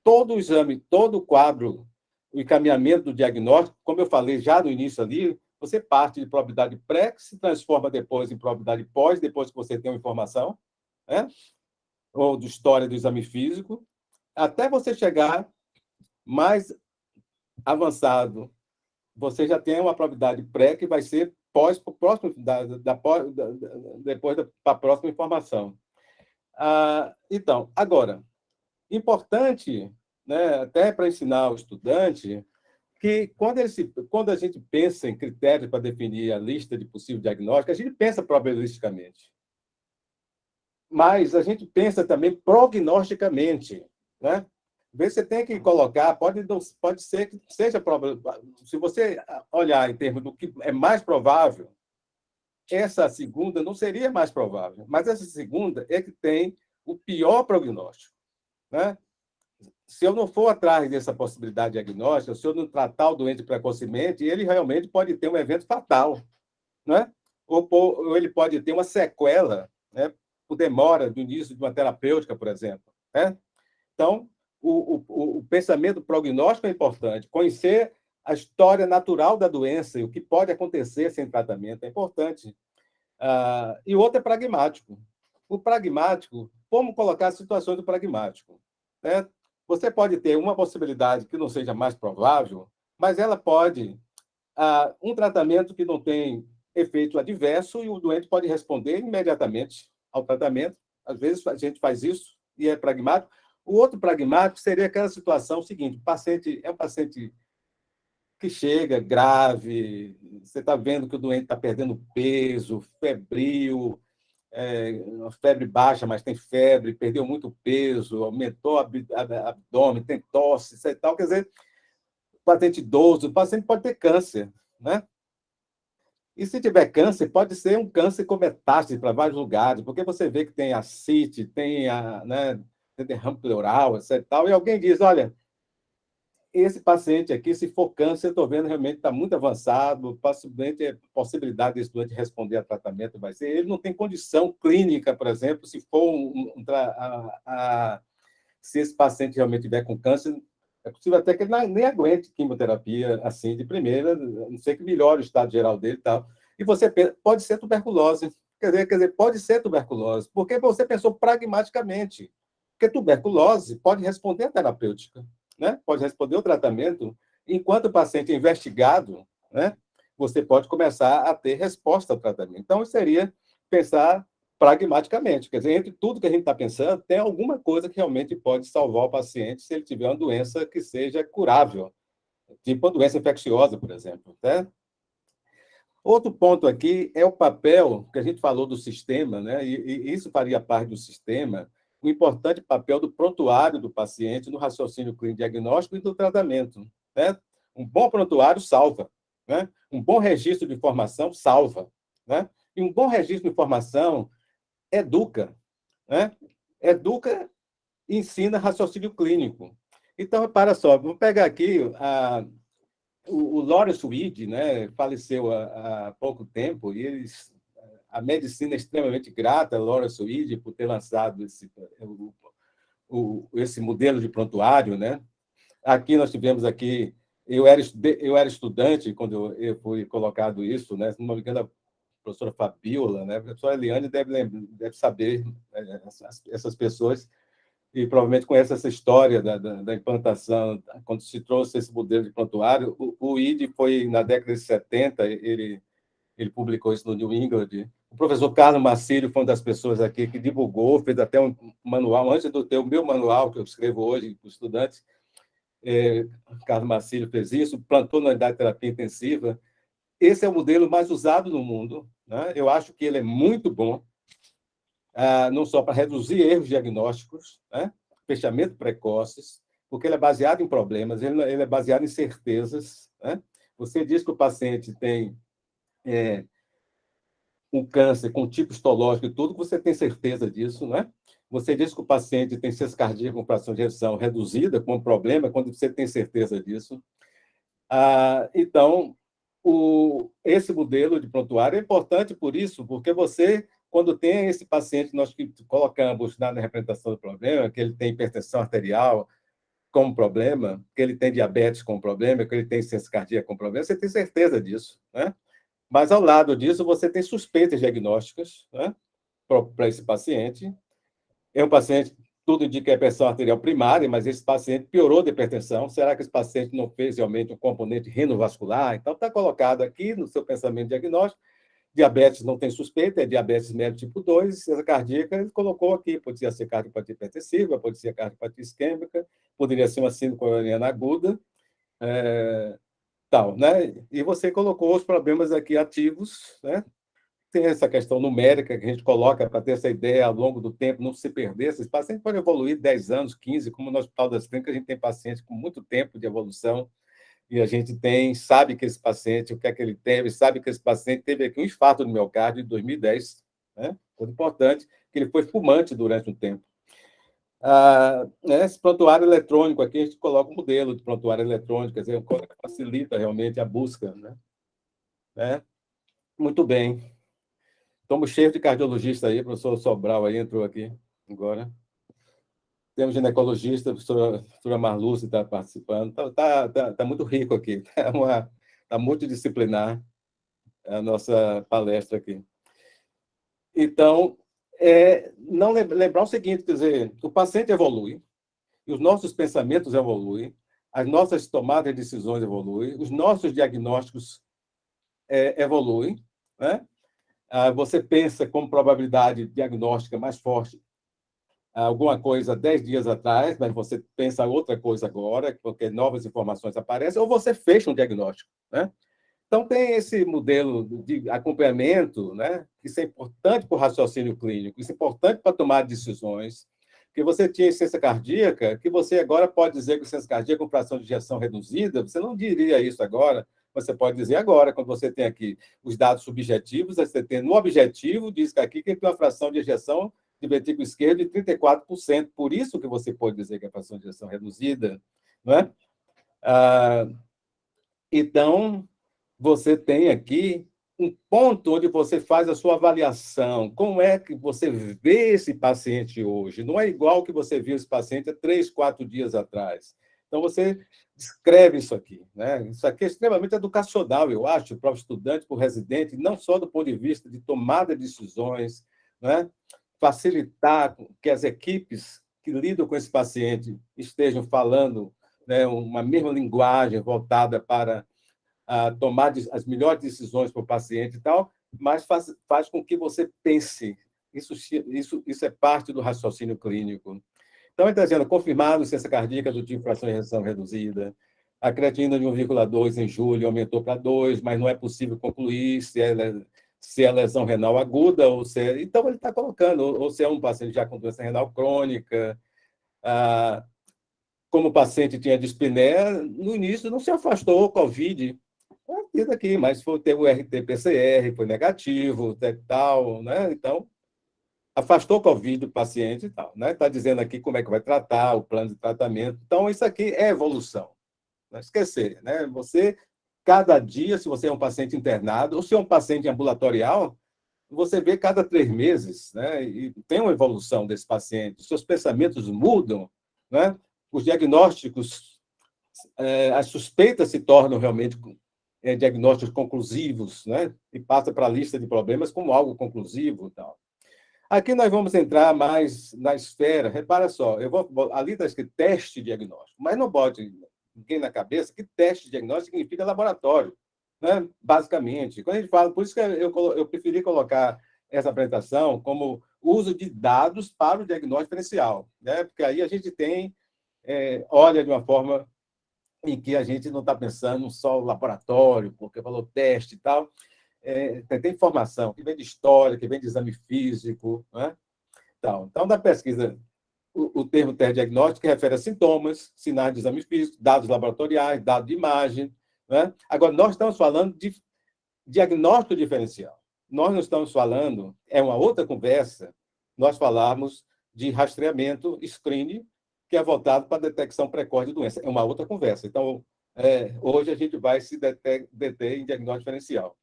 Todo o exame, todo o quadro, o encaminhamento do diagnóstico, como eu falei já no início ali, você parte de probabilidade pré, que se transforma depois em probabilidade pós, depois que você tem uma informação, né? Ou de história do exame físico, até você chegar mais avançado, você já tem uma probabilidade pré que vai ser pós, próximo depois para a próxima informação. Então, agora, importante, né, até para ensinar o estudante, que quando a gente pensa em critérios para definir a lista de possível diagnóstico, a gente pensa probabilisticamente, mas a gente pensa também prognosticamente, né? Você tem que colocar, pode ser que seja provável. Se você olhar em termos do que é mais provável, essa segunda não seria mais provável, mas essa segunda é que tem o pior prognóstico, né? Se eu não for atrás dessa possibilidade diagnóstica, se eu não tratar o doente precocemente, ele realmente pode ter um evento fatal, né? Ou ele pode ter uma sequela, né? Por demora do início de uma terapêutica, por exemplo, né? Então, o pensamento prognóstico é importante. Conhecer a história natural da doença e o que pode acontecer sem tratamento é importante. E o outro é pragmático. O pragmático, como colocar as situações do pragmático, né? Você pode ter uma possibilidade que não seja mais provável, mas ela pode um tratamento que não tem efeito adverso e o doente pode responder imediatamente ao tratamento. Às vezes a gente faz isso e é pragmático. O outro pragmático seria aquela situação seguinte: o paciente é um paciente que chega grave, você está vendo que o doente está perdendo peso, febril, uma febre baixa, mas tem febre, perdeu muito peso, aumentou o abdômen, tem tosse, e tal. Quer dizer, paciente idoso, o paciente pode ter câncer, né? E se tiver câncer, pode ser um câncer com metástase para vários lugares, porque você vê que tem ascite, né, tem derrame pleural, etc. E tal, e alguém diz, olha, esse paciente aqui, se for câncer, eu estou vendo realmente está muito avançado, possivelmente a possibilidade desse doente responder a tratamento vai ser. Ele não tem condição clínica, por exemplo, se for se esse paciente realmente tiver com câncer, é possível até que ele nem aguente quimioterapia assim de primeira, a não ser que melhore o estado geral dele e tal. E você pensa, pode ser tuberculose. Quer dizer, pode ser tuberculose, porque você pensou pragmaticamente. Porque tuberculose pode responder à terapêutica, né? Pode responder ao tratamento. Enquanto o paciente é investigado, né? Você pode começar a ter resposta ao tratamento. Então, seria pensar pragmaticamente. Quer dizer, entre tudo que a gente está pensando, tem alguma coisa que realmente pode salvar o paciente se ele tiver uma doença que seja curável, tipo uma doença infecciosa, por exemplo. Né? Outro ponto aqui é o papel que a gente falou do sistema, né? E isso faria parte do sistema, o importante papel do prontuário do paciente no raciocínio clínico diagnóstico e do tratamento. Né? Um bom prontuário salva, né? Um bom registro de informação salva, né? E um bom registro de informação educa, né? Educa e ensina raciocínio clínico. Então, para só, vou pegar aqui o Lawrence Weed, né? Faleceu há pouco tempo, e a medicina é extremamente grata a Lawrence Weed por ter lançado esse modelo de prontuário, né? Aqui nós tivemos aqui, eu era estudante quando eu fui colocado isso, né? Se não me engano, a professora Fabiola, né? A professora Eliane deve saber, né? Essas pessoas, e provavelmente conhece essa história da implantação, quando se trouxe esse modelo de prontuário. O ID foi, na década de 70, ele publicou isso no New England. O professor Carlos Marcílio foi uma das pessoas aqui que divulgou, fez até um manual, antes de ter o meu manual, que eu escrevo hoje para os estudantes. Carlos Marcílio fez isso, plantou na unidade de terapia intensiva. Esse é o modelo mais usado no mundo, né? Eu acho que ele é muito bom, não só para reduzir erros diagnósticos, né? Fechamento precoces, porque ele é baseado em problemas, ele é baseado em certezas, né? Você diz que o paciente tem um câncer com tipo histológico e tudo, você tem certeza disso, né? Você diz que o paciente tem ciência cardíaca com fração de ejeção reduzida, com um problema, quando você tem certeza disso. Então, esse modelo de prontuário é importante por isso, porque você, quando tem esse paciente, nós que colocamos na representação do problema, que ele tem hipertensão arterial como problema, que ele tem diabetes como problema, que ele tem ciência cardíaca como problema, você tem certeza disso, né? Mas, ao lado disso, você tem suspeitas diagnósticas, né, para esse paciente. É um paciente, tudo indica que é pressão arterial primária, mas esse paciente piorou de hipertensão. Será que esse paciente não fez realmente um componente renovascular? Então, está colocado aqui no seu pensamento diagnóstico. Diabetes não tem suspeita, é diabetes médio tipo 2, ciência cardíaca, ele colocou aqui, poderia ser cardiopatia hipertensiva, pode ser cardiopatia isquêmica, poderia ser uma síndrome coronariana aguda, tal, né? E você colocou os problemas aqui ativos, né? Tem essa questão numérica que a gente coloca para ter essa ideia ao longo do tempo, não se perder. Esses pacientes podem evoluir 10 anos, 15, como no Hospital das Clínicas, a gente tem pacientes com muito tempo de evolução, e a gente sabe que esse paciente, o que é que ele teve, sabe que esse paciente teve aqui um infarto do miocárdio em 2010, né? Foi importante, que ele foi fumante durante um tempo. Esse prontuário eletrônico aqui, a gente coloca um modelo de prontuário eletrônico, quer dizer, facilita realmente a busca, né? Muito bem. Estamos cheios de cardiologistas aí, o professor Sobral aí entrou aqui agora. Temos ginecologista, a professora Marluce está participando. Tá muito rico aqui, está multidisciplinar a nossa palestra aqui. Então, não lembrar o seguinte, quer dizer, o paciente evolui, e os nossos pensamentos evoluem, as nossas tomadas de decisões evoluem, os nossos diagnósticos evoluem, né? Você pensa com probabilidade diagnóstica mais forte alguma coisa 10 dias atrás, mas você pensa outra coisa agora, porque novas informações aparecem, ou você fecha um diagnóstico, né? Então, tem esse modelo de acompanhamento, né? Isso é importante para o raciocínio clínico, isso é importante para tomar decisões, que você tinha insuficiência cardíaca, que você agora pode dizer que insuficiência cardíaca com fração de ejeção reduzida, você não diria isso agora, você pode dizer agora, quando você tem aqui os dados subjetivos, você tem no objetivo, diz que aqui que tem uma fração de ejeção de ventrículo esquerdo de 34%, por isso que você pode dizer que a fração de ejeção é reduzida, não é? Então, você tem aqui um ponto onde você faz a sua avaliação. Como é que você vê esse paciente hoje? Não é igual que você viu esse paciente há 3, 4 dias atrás. Então, você escreve isso aqui, né? Isso aqui é extremamente educacional, eu acho, para o estudante, para o residente, não só do ponto de vista de tomada de decisões, né? Facilitar que as equipes que lidam com esse paciente estejam falando, né, uma mesma linguagem voltada para tomar as melhores decisões para o paciente e tal, mas faz com que você pense. Isso é parte do raciocínio clínico. Então, ele está dizendo, confirmado ciência cardíaca do tipo fração de ejeção reduzida, a creatinina de 1,2 em julho aumentou para 2, mas não é possível concluir se é lesão renal aguda ou se é... Então, ele está colocando, ou se é um paciente já com doença renal crônica. Como o paciente tinha dispneia, no início não se afastou o COVID. pesquisa aqui, mas teve o RT-PCR, foi negativo, tal, né? Então, afastou o Covid do paciente e tal, né? Está dizendo aqui como é que vai tratar, o plano de tratamento. Então, isso aqui é evolução. Não esquecer, né? Você, cada dia, se você é um paciente internado, ou se é um paciente ambulatorial, você vê cada 3 meses, né? E tem uma evolução desse paciente, os seus pensamentos mudam, né? Os diagnósticos, as suspeitas se tornam realmente diagnósticos conclusivos, né? E passa para a lista de problemas como algo conclusivo e tal. Aqui nós vamos entrar mais na esfera. Repara só, ali está escrito teste diagnóstico, mas não bote ninguém na cabeça que teste diagnóstico significa laboratório, né? Basicamente. Quando a gente fala, por isso que eu preferi colocar essa apresentação como uso de dados para o diagnóstico diferencial, né? Porque aí a gente tem, olha de uma forma em que a gente não está pensando só o laboratório, porque falou teste e tal. Tem informação que vem de história, que vem de exame físico, né? Então, da pesquisa, o termo teste diagnóstico refere a sintomas, sinais de exame físico, dados laboratoriais, dados de imagem, né? Agora, nós estamos falando de diagnóstico diferencial. Nós não estamos falando, é uma outra conversa, nós falarmos de rastreamento, screening, que é voltado para a detecção precoce de doença. É uma outra conversa. Então, hoje a gente vai se deter em diagnóstico diferencial.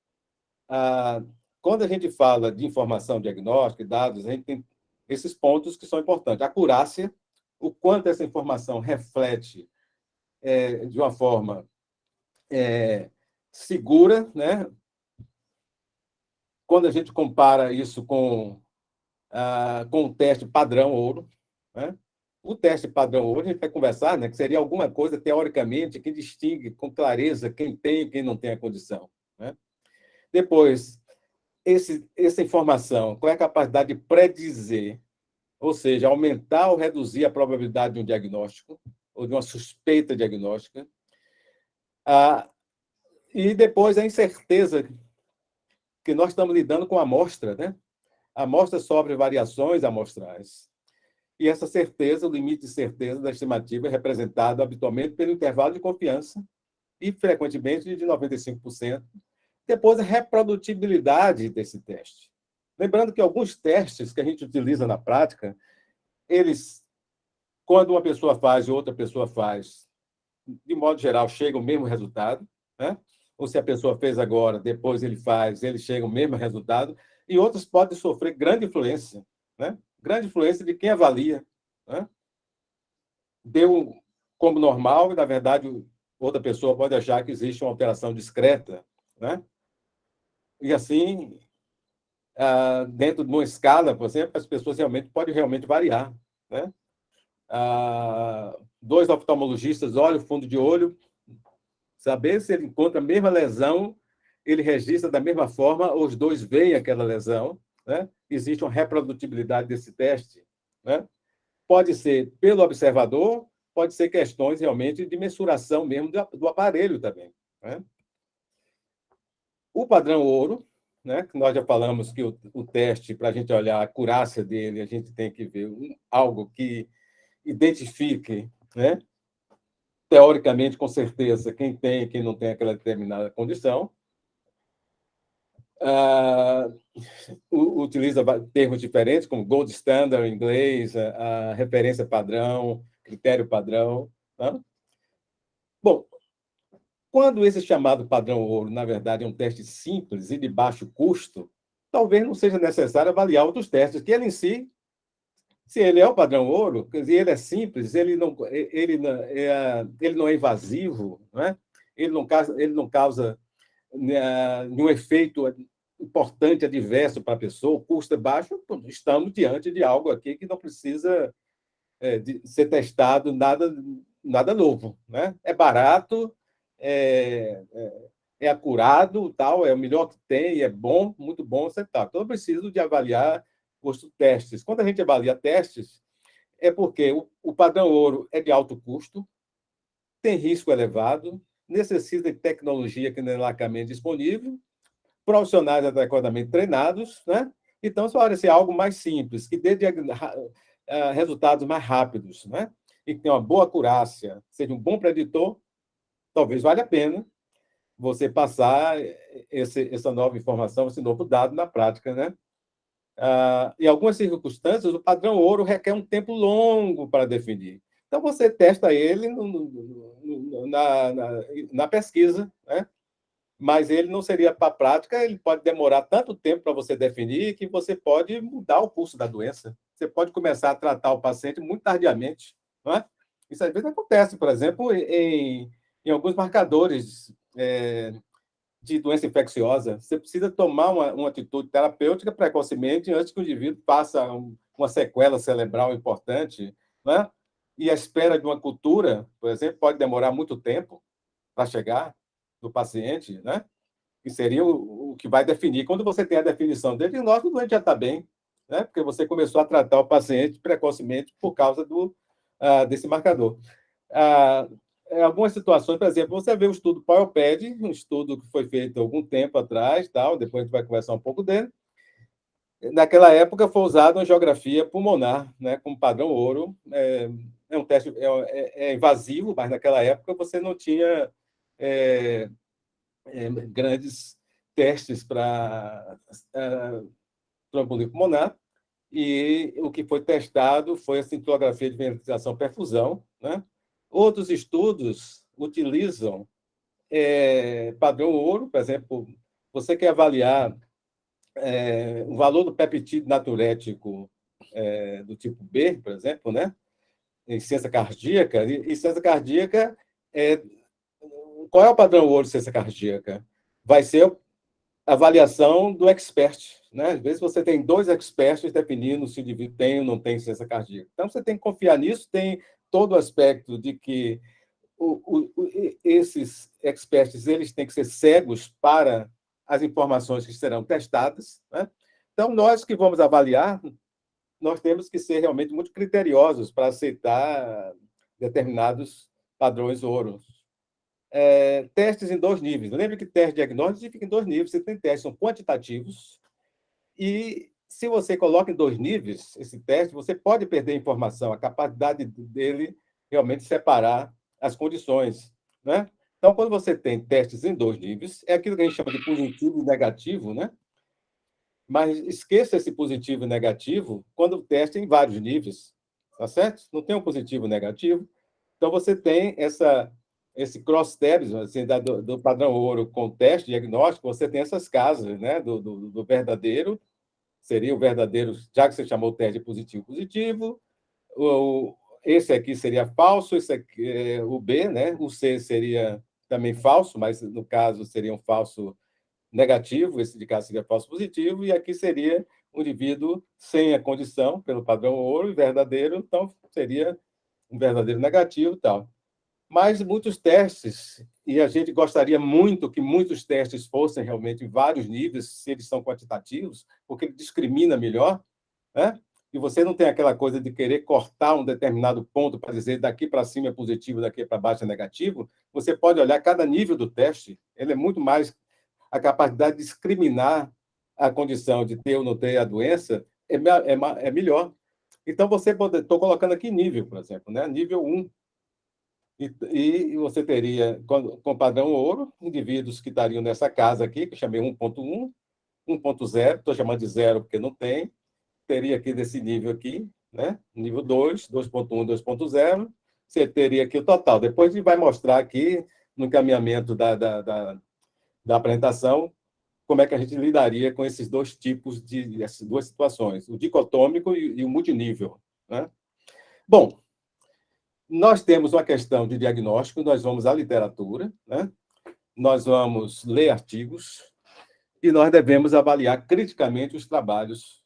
Quando a gente fala de informação diagnóstica e dados, a gente tem esses pontos que são importantes. A acurácia, o quanto essa informação reflete de uma forma segura, né? Quando a gente compara isso com o teste padrão ouro, né? O teste padrão ouro, a gente vai conversar, né, que seria alguma coisa, teoricamente, que distingue com clareza quem tem e quem não tem a condição, né? Depois, essa informação, qual é a capacidade de predizer, ou seja, aumentar ou reduzir a probabilidade de um diagnóstico ou de uma suspeita diagnóstica. E depois a incerteza que nós estamos lidando com a amostra, né? A amostra sofre variações amostrais. E essa certeza, o limite de certeza da estimativa é representado habitualmente pelo intervalo de confiança e, frequentemente, de 95%. Depois, a reprodutibilidade desse teste. Lembrando que alguns testes que a gente utiliza na prática, eles, quando uma pessoa faz e outra pessoa faz, de modo geral, chega o mesmo resultado, né? Ou se a pessoa fez agora, depois ele faz, ele chega o mesmo resultado, e outros podem sofrer grande influência, né? Grande influência de quem avalia, né? Deu como normal e, na verdade, outra pessoa pode achar que existe uma alteração discreta, né? E assim, dentro de uma escala, por exemplo, as pessoas podem realmente variar, né? Dois oftalmologistas olham o fundo de olho, saber se ele encontra a mesma lesão, ele registra da mesma forma, ou os dois veem aquela lesão, né? Existe uma reprodutibilidade desse teste, né? Pode ser pelo observador, pode ser questões realmente de mensuração mesmo do aparelho também, né? O padrão ouro, né? Que nós já falamos que o teste, para a gente olhar a acurácia dele, a gente tem que ver algo que identifique, né? Teoricamente, com certeza, quem tem e quem não tem aquela determinada condição. Utiliza termos diferentes, como gold standard em inglês, a referência padrão, critério padrão. Tá? Bom, quando esse chamado padrão ouro, na verdade, é um teste simples e de baixo custo, talvez não seja necessário avaliar outros testes, que ele em si, se ele é o padrão ouro, quer dizer, ele é simples, ele não é invasivo, né? Ele não causa nenhum efeito importante, adverso para a pessoa, o custo é baixo, estamos diante de algo aqui que não precisa de ser testado nada novo, né? É barato, é acurado, tal, é o melhor que tem, é bom, muito bom, etc. Então, eu preciso de avaliar os testes. Quando a gente avalia testes, é porque o padrão ouro é de alto custo, tem risco elevado, necessita de tecnologia que não é largamente disponível, profissionais adequadamente treinados, né? Então, isso parece ser algo mais simples, que dê resultados mais rápidos, né? E que tenha uma boa acurácia, seja um bom preditor, talvez valha a pena. você passar essa nova informação, esse novo dado na prática, né? Em algumas circunstâncias, o padrão ouro requer um tempo longo para definir. Então, você testa ele na pesquisa, né? Mas ele não seria para a prática, ele pode demorar tanto tempo para você definir que você pode mudar o curso da doença. Você pode começar a tratar o paciente muito tardiamente, não é? Isso às vezes acontece, por exemplo, em alguns marcadores de doença infecciosa. Você precisa tomar uma atitude terapêutica precocemente antes que o indivíduo faça uma sequela cerebral importante, né? E a espera de uma cultura, por exemplo, pode demorar muito tempo para chegar do paciente, né? Que seria o que vai definir. Quando você tem a definição dele, o doente já está bem, né? Porque você começou a tratar o paciente precocemente por causa desse marcador. Em algumas situações, por exemplo, você vê o estudo PowerPad, um estudo que foi feito há algum tempo atrás, tal, depois a gente vai conversar um pouco dele. Naquela época foi usada uma angiografia pulmonar, né, como padrão ouro. Um teste invasivo, mas naquela época você não tinha grandes testes para tromboembolia pulmonar, e o que foi testado foi a cintilografia de ventilação-perfusão, né? Outros estudos utilizam padrão ouro, por exemplo, você quer avaliar o valor do peptídeo natriurético do tipo B, por exemplo, né? Em ciência cardíaca, e ciência cardíaca, qual é o padrão ouro de ciência cardíaca? Vai ser a avaliação do expert, né? Às vezes você tem 2 experts definindo se o indivíduo tem ou não tem ciência cardíaca. Então, você tem que confiar nisso, tem todo o aspecto de que esses experts eles têm que ser cegos para as informações que serão testadas, né? Então, nós que vamos avaliar, nós temos que ser realmente muito criteriosos para aceitar determinados padrões ouro. Testes em 2 níveis. Lembre que teste diagnóstico fica em 2 níveis. Você tem testes são quantitativos e, se você coloca em 2 níveis esse teste, você pode perder informação, a capacidade dele realmente separar as condições, né? Então, quando você tem testes em 2 níveis, é aquilo que a gente chama de positivo e negativo, né? Mas esqueça esse positivo e negativo quando o teste é em vários níveis, tá certo? Não tem um positivo e negativo. Então, você tem esse cross-tabs, assim, do padrão ouro com teste diagnóstico, você tem essas casas, né? Do verdadeiro, seria o verdadeiro, já que você chamou o teste de positivo, esse aqui seria falso, esse aqui é o B, né? O C seria também falso, mas no caso seria um falso negativo, esse de cá seria falso positivo, e aqui seria um indivíduo sem a condição, pelo padrão ouro, e verdadeiro, então seria um verdadeiro negativo e tal. Mas muitos testes, e a gente gostaria muito que muitos testes fossem realmente em vários níveis, se eles são quantitativos, porque ele discrimina melhor, né? E você não tem aquela coisa de querer cortar um determinado ponto para dizer daqui para cima é positivo, daqui para baixo é negativo. Você pode olhar cada nível do teste, ele é muito mais a capacidade de discriminar a condição de ter ou não ter a doença é melhor. Então, você pode... Estou colocando aqui nível, por exemplo, né? Nível 1. E você teria, com padrão ouro, indivíduos que estariam nessa casa aqui, que eu chamei 1.1, 1.0, estou chamando de 0 porque não tem, teria aqui desse nível aqui, né? Nível 2, 2.1, 2.0, você teria aqui o total. Depois a gente vai mostrar aqui, no encaminhamento da apresentação, como é que a gente lidaria com esses 2 tipos essas 2 situações, o dicotômico e o multinível, né? Bom, nós temos uma questão de diagnóstico, nós vamos à literatura, né? Nós vamos ler artigos e nós devemos avaliar criticamente os trabalhos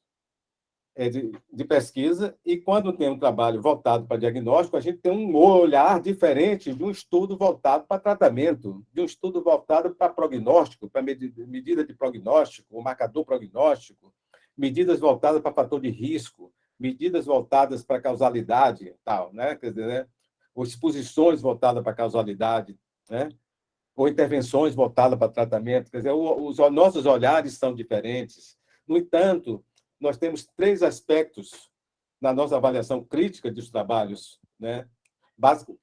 de pesquisa, e quando tem um trabalho voltado para diagnóstico, a gente tem um olhar diferente de um estudo voltado para tratamento, de um estudo voltado para prognóstico, para medida de prognóstico, o marcador prognóstico, medidas voltadas para fator de risco, medidas voltadas para causalidade, tal, né? Quer dizer, né? Ou exposições voltadas para causalidade, né? Ou intervenções voltadas para tratamento. Quer dizer, os nossos olhares são diferentes. No entanto, nós temos 3 aspectos na nossa avaliação crítica dos trabalhos, né? Básico,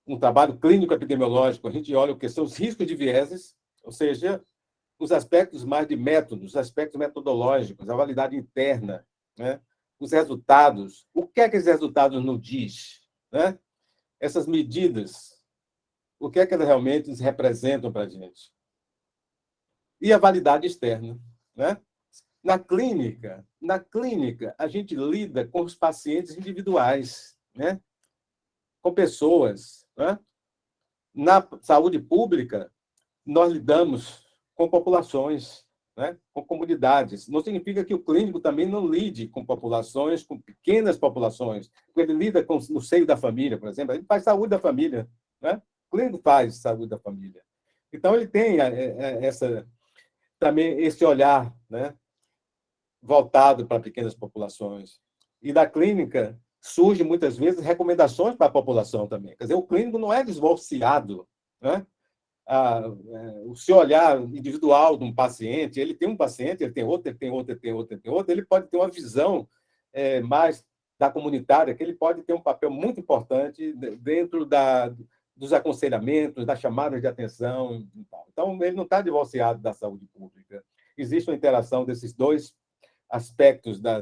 um trabalho clínico epidemiológico, a gente olha o que são os riscos de vieses, ou seja, os aspectos mais de métodos, os aspectos metodológicos, a validade interna, né? Os resultados. O que é que esses resultados nos diz? Né? Essas medidas, o que é que elas realmente representam para a gente? E a validade externa. Né? Na clínica, a gente lida com os pacientes individuais, né? Com pessoas. Né? Na saúde pública, nós lidamos com populações, né? Com comunidades. Não significa que o clínico também não lide com populações, com pequenas populações. Ele lida com, no seio da família, por exemplo. Ele faz saúde da família. Né? O clínico faz saúde da família. Então, ele tem também esse olhar, né? Voltado para pequenas populações. E da clínica surgem, muitas vezes, recomendações para a população também. Quer dizer, o clínico não é divorciado, né? O seu olhar individual de um paciente, ele tem um paciente, ele tem outro, ele tem outro, ele tem outro, ele tem outro, ele pode ter uma visão mais da comunitária, que ele pode ter um papel muito importante dentro dos aconselhamentos, das chamadas de atenção. E tal. Então, ele não está divorciado da saúde pública. Existe uma interação desses dois aspectos da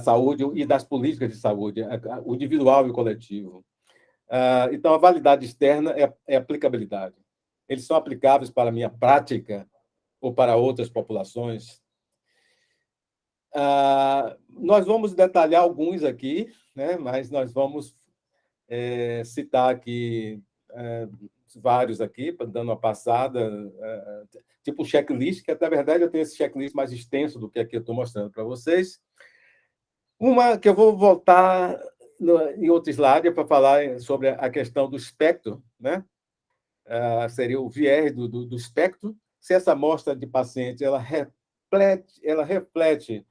saúde e das políticas de saúde, o individual e o coletivo. Então, a validade externa é aplicabilidade. Eles são aplicáveis para a minha prática ou para outras populações. Nós vamos detalhar alguns aqui, né? Mas nós vamos citar aqui vários aqui, dando uma passada, tipo um checklist, que, na verdade, eu tenho esse checklist mais extenso do que aqui eu estou mostrando para vocês. Uma que eu vou voltar em outro slide para falar sobre a questão do espectro, né? Seria o viés do espectro. Se essa amostra de paciente ela reflete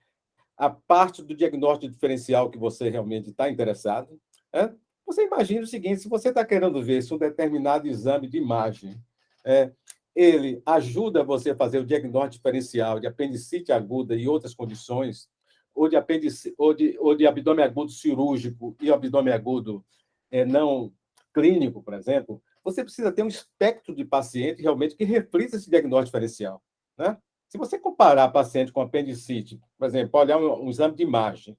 a parte do diagnóstico diferencial que você realmente está interessado. Né? Você imagina o seguinte: se você está querendo ver se um determinado exame de imagem ele ajuda você a fazer o diagnóstico diferencial de apendicite aguda e outras condições, ou de abdômen agudo cirúrgico e abdômen agudo não clínico, por exemplo, você precisa ter um espectro de paciente realmente que reflita esse diagnóstico diferencial. Né? Se você comparar paciente com apendicite, por exemplo, olhar um exame de imagem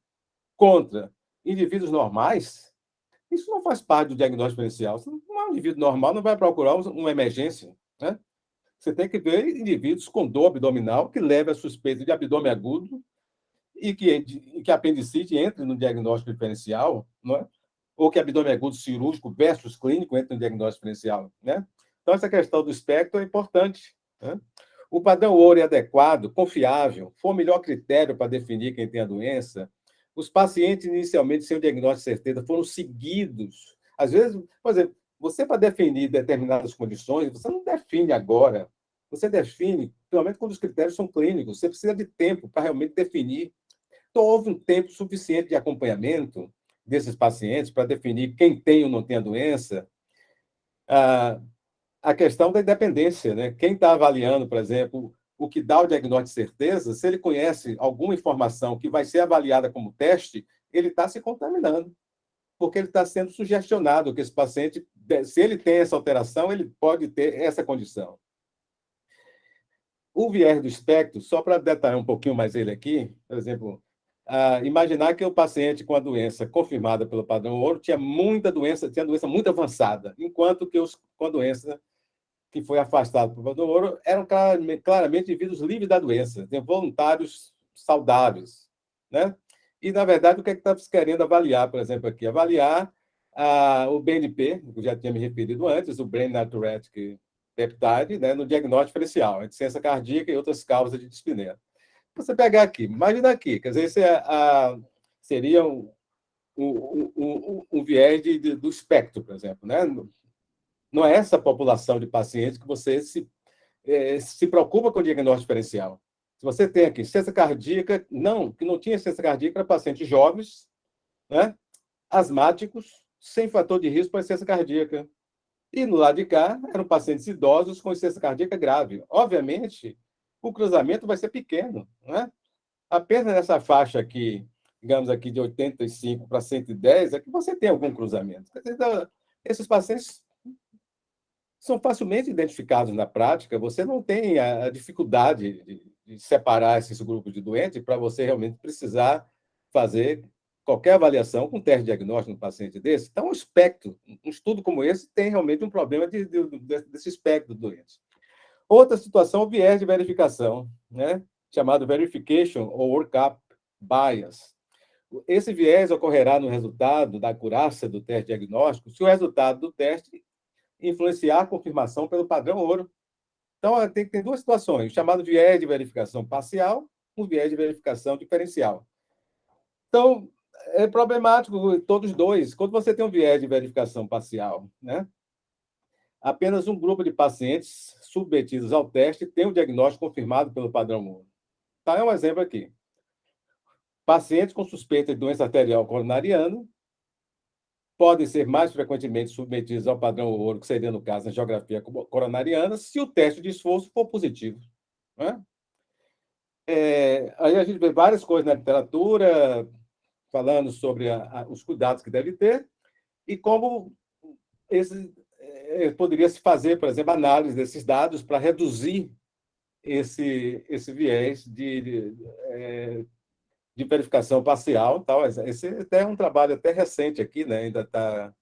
contra indivíduos normais, isso não faz parte do diagnóstico diferencial. Um indivíduo normal não vai procurar uma emergência. Né? Você tem que ver indivíduos com dor abdominal que leve a suspeita de abdômen agudo e que a apendicite entre no diagnóstico diferencial, não é? Ou que abdômen agudo cirúrgico versus clínico entre no diagnóstico diferencial. Né? Então, essa questão do espectro é importante. Né? O padrão ouro é adequado, confiável, foi o melhor critério para definir quem tem a doença. Os pacientes, inicialmente, sem o diagnóstico de certeza, foram seguidos. Às vezes, por exemplo, você, para definir determinadas condições, você não define agora. Você define, principalmente quando os critérios são clínicos. Você precisa de tempo para realmente definir. Então, houve um tempo suficiente de acompanhamento desses pacientes para definir quem tem ou não tem a doença. A questão da independência, né? Quem está avaliando, por exemplo, o que dá o diagnóstico de certeza, se ele conhece alguma informação que vai ser avaliada como teste, ele está se contaminando, porque ele está sendo sugestionado que esse paciente, se ele tem essa alteração, ele pode ter essa condição. O viés do espectro, só para detalhar um pouquinho mais ele aqui, por exemplo, imaginar que o paciente com a doença confirmada pelo padrão ouro tinha doença muito avançada, enquanto que os com a doença que foi afastado pelo padrão ouro eram claramente indivíduos livres da doença, voluntários saudáveis. Né? E, na verdade, o que é que está querendo avaliar, por exemplo, aqui? Avaliar o BNP, que eu já tinha me referido antes, o Brain Natriuretic Peptide, né, no diagnóstico diferencial, entre ciência cardíaca e outras causas de dispneia. Você pegar aqui, imagina aqui, quer dizer, esse seria um viés do espectro, por exemplo. Né? Não é essa população de pacientes que você se preocupa com o diagnóstico diferencial. Se você tem aqui ciência cardíaca, que não tinha ciência cardíaca para pacientes jovens, né? Asmáticos, sem fator de risco para ciência cardíaca. E no lado de cá, eram pacientes idosos com insuficiência cardíaca grave. Obviamente, o cruzamento vai ser pequeno. Né? Apenas nessa faixa aqui, digamos aqui de 85 para 110, é que você tem algum cruzamento. Quer dizer, esses pacientes são facilmente identificados na prática, você não tem a dificuldade de separar esses grupos de doentes para você realmente precisar fazer qualquer avaliação com teste diagnóstico no paciente desse. Então, um estudo como esse tem realmente um problema desse espectro de doentes. Outra situação, o viés de verificação, né? Chamado verification ou workup bias. Esse viés ocorrerá no resultado da acurácia do teste diagnóstico se o resultado do teste influenciar a confirmação pelo padrão ouro. Então, tem duas situações, o chamado viés de verificação parcial, o viés de verificação diferencial. Então, é problemático todos dois. Quando você tem um viés de verificação parcial, né, apenas um grupo de pacientes submetidos ao teste tem o diagnóstico confirmado pelo padrão ouro. Tá, é um exemplo aqui. Pacientes com suspeita de doença arterial coronariana podem ser mais frequentemente submetidos ao padrão ouro, que seria, no caso, a angiografia coronariana, se o teste de esforço for positivo. Né? Aí a gente vê várias coisas na literatura falando sobre os cuidados que deve ter e como poderia se fazer, por exemplo, análise desses dados para reduzir esse viés de verificação parcial. Tal. Esse até é um trabalho até recente aqui, né? Ainda está...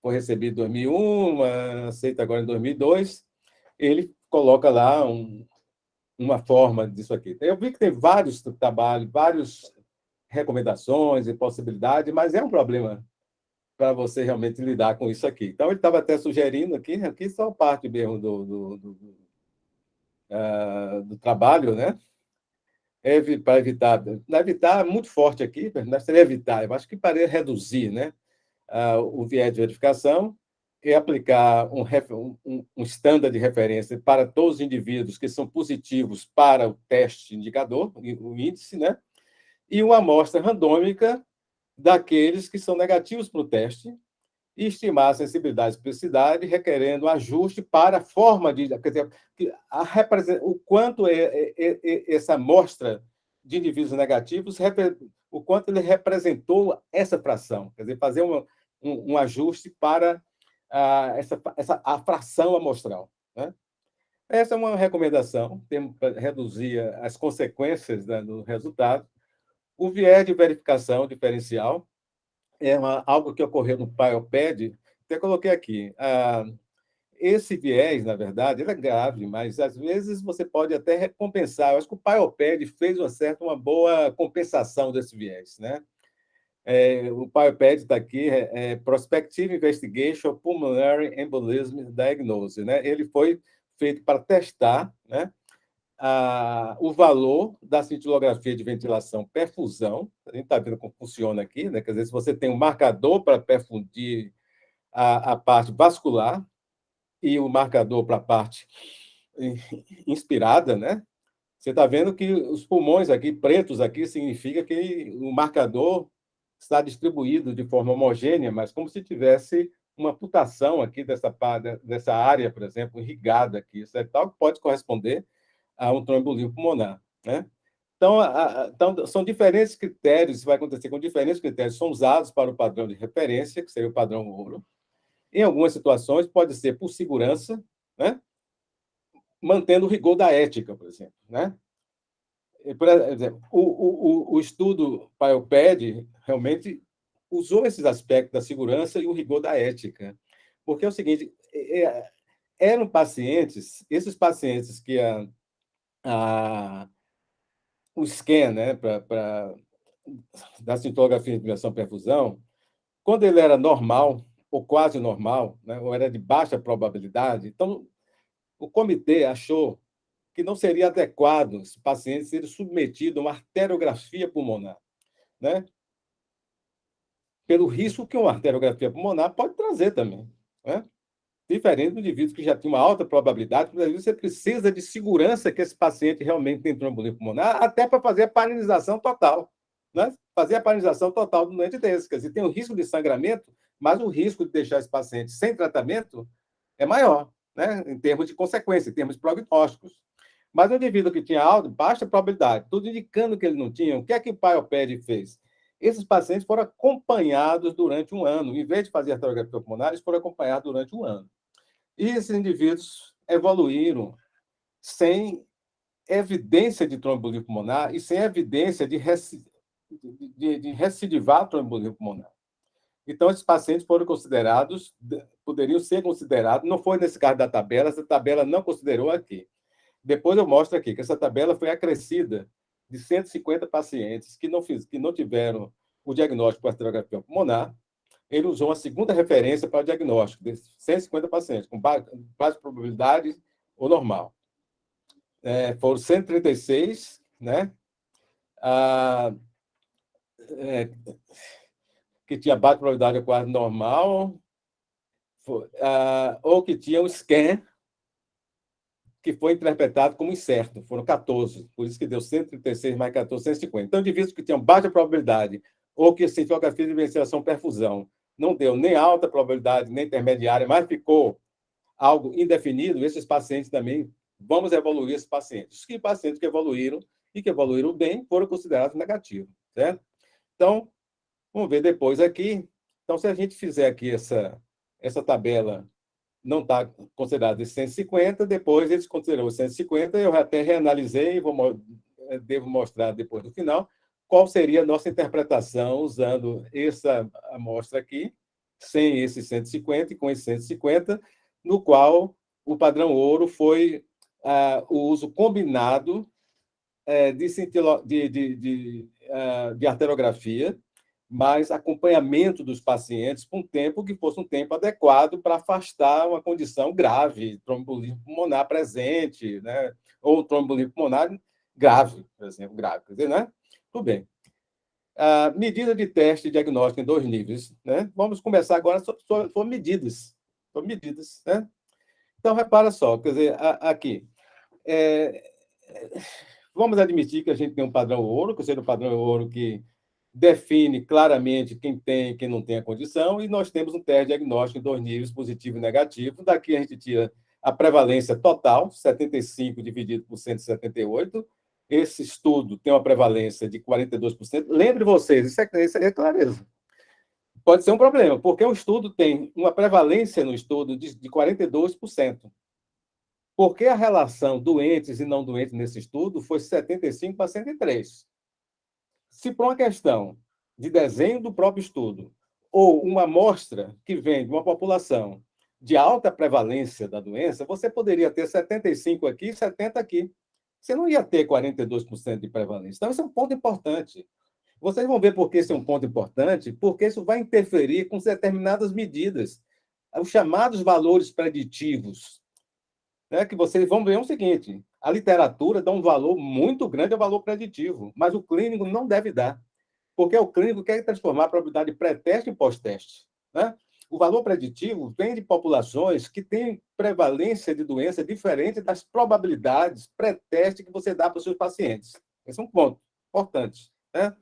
foi recebido em 2001, aceito agora em 2002. Ele coloca lá uma forma disso aqui. Eu vi que tem vários trabalhos, várias recomendações e possibilidades, mas é um problema para você realmente lidar com isso aqui. Então, ele estava até sugerindo aqui só parte mesmo do trabalho, né? Para evitar, não evitar muito forte aqui, não seria evitar, eu acho que para reduzir, né? O viés de verificação e aplicar um estándar de referência para todos os indivíduos que são positivos para o teste indicador, o índice, né? E uma amostra randômica daqueles que são negativos para o teste e estimar a sensibilidade e especificidade, requerendo ajuste para a forma de... Quer dizer, o quanto essa amostra de indivíduos negativos, o quanto ele representou essa fração. Quer dizer, fazer um ajuste para a fração amostral. Né? Essa é uma recomendação, para reduzir as consequências, né, do resultado. O viés de verificação diferencial algo que ocorreu no PIOPED, até coloquei aqui. Esse viés, na verdade, ele é grave, mas às vezes você pode até recompensar. Eu acho que o PIOPED fez uma boa compensação desse viés. Né? O PIOPED está aqui, Prospective Investigation of Pulmonary Embolism Diagnosis. Né? Ele foi feito para testar, né, o valor da cintilografia de ventilação perfusão. A gente está vendo como funciona aqui, né? Quer dizer, se você tem um marcador para perfundir a parte vascular e o marcador para a parte inspirada, né? Você está vendo que os pulmões aqui, pretos aqui, significa que o marcador está distribuído de forma homogênea, mas como se tivesse uma putação aqui dessa área, por exemplo, irrigada aqui, isso é tal, que pode corresponder a um tromboembolismo pulmonar. Né? Então, são diferentes critérios, vai acontecer com diferentes critérios, são usados para o padrão de referência, que seria o padrão ouro. Em algumas situações, pode ser por segurança, né? Mantendo o rigor da ética, por exemplo. Né? Por exemplo, o estudo PIOPED realmente usou esses aspectos da segurança e o rigor da ética. Porque é o seguinte, eram pacientes, esses pacientes que o scan, né, da cintilografia de inspiração perfusão, quando ele era normal, ou quase normal, né, ou era de baixa probabilidade, então o comitê achou que não seria adequado esse paciente ser submetido a uma arteriografia pulmonar, né? Pelo risco que uma arteriografia pulmonar pode trazer também, né? Diferente do indivíduo que já tem uma alta probabilidade, porque às vezes você precisa de segurança que esse paciente realmente tem tromboembolismo pulmonar, até para fazer a paralisação total. Né? Fazer a paralisação total do doente desse. Quer dizer, tem o risco de sangramento, mas o risco de deixar esse paciente sem tratamento é maior, né? Em termos de consequência, em termos prognósticos. Mas o indivíduo que tinha alta, baixa probabilidade, tudo indicando que ele não tinha, o que é que o PIOPED fez? Esses pacientes foram acompanhados durante um ano. Em vez de fazer arteriografia pulmonar, eles foram acompanhados durante um ano. E esses indivíduos evoluíram sem evidência de tromboembolia pulmonar e sem evidência de recidivar a tromboembolia pulmonar. Então, esses pacientes foram considerados, poderiam ser considerados, não foi nesse caso da tabela, essa tabela não considerou aqui. Depois eu mostro aqui que essa tabela foi acrescida de 150 pacientes que não tiveram o diagnóstico por asterografia pulmonar. Ele usou uma segunda referência para o diagnóstico, de 150 pacientes, com baixa probabilidade ou normal. Foram 136, né? Que tinha baixa probabilidade quase normal, ou que tinha um scan que foi interpretado como incerto. Foram 14, por isso que deu 136 mais 14, 150. Então, indivíduos que tinham baixa probabilidade ou que cintilografia de ventilação perfusão não deu nem alta probabilidade, nem intermediária, mas ficou algo indefinido, esses pacientes também, vamos evoluir esses pacientes. Os pacientes que evoluíram e que evoluíram bem foram considerados negativos, certo? Então, vamos ver depois aqui. Então, se a gente fizer aqui essa tabela, não está considerado de 150, depois eles consideraram 150, eu até reanalisei e devo mostrar depois do final qual seria a nossa interpretação usando essa amostra aqui, sem esse 150 e com esse 150, no qual o padrão ouro foi o uso combinado de arteriografia, mas acompanhamento dos pacientes por um tempo que fosse um tempo adequado para afastar uma condição grave, tromboembolismo pulmonar presente, né? Ou tromboembolismo pulmonar grave, por exemplo, grave. Quer dizer, né? Tudo bem. Medida de teste e diagnóstico em 2 níveis. Né? Vamos começar agora sobre medidas. Sobre medidas. Né? Então, repara só, quer dizer, aqui. Vamos admitir que a gente tem um padrão ouro, que seja o padrão ouro que define claramente quem tem e quem não tem a condição, e nós temos um teste diagnóstico em 2 níveis, positivo e negativo. Daqui a gente tira a prevalência total, 75 dividido por 178. Esse estudo tem uma prevalência de 42%. Lembre vocês, isso é clareza. Pode ser um problema, porque o estudo tem uma prevalência no estudo de 42%. Porque a relação doentes e não doentes nesse estudo foi 75 para 103. Se por uma questão de desenho do próprio estudo, ou uma amostra que vem de uma população de alta prevalência da doença, você poderia ter 75 aqui e 70 aqui. Você não ia ter 42% de prevalência. Então, esse é um ponto importante. Vocês vão ver por que esse é um ponto importante, porque isso vai interferir com determinadas medidas. Os chamados valores preditivos, né, que vocês vão ver o seguinte: a literatura dá um valor muito grande ao valor preditivo, mas o clínico não deve dar, porque o clínico quer transformar a probabilidade pré-teste em pós-teste. Né? O valor preditivo vem de populações que têm prevalência de doença diferente das probabilidades pré-teste que você dá para os seus pacientes. Esse é um ponto importante. Né?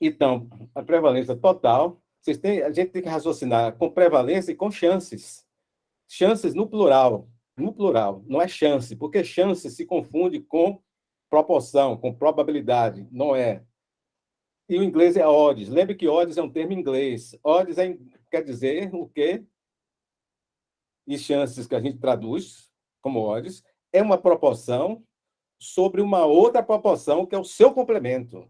Então, a prevalência total, a gente tem que raciocinar com prevalência e com chances. Chances no plural, não é chance, porque chance se confunde com proporção, com probabilidade, não é. E o inglês é odds. Lembre que odds é um termo em inglês. Odds quer dizer o quê? E chances, que a gente traduz como odds, é uma proporção sobre uma outra proporção, que é o seu complemento.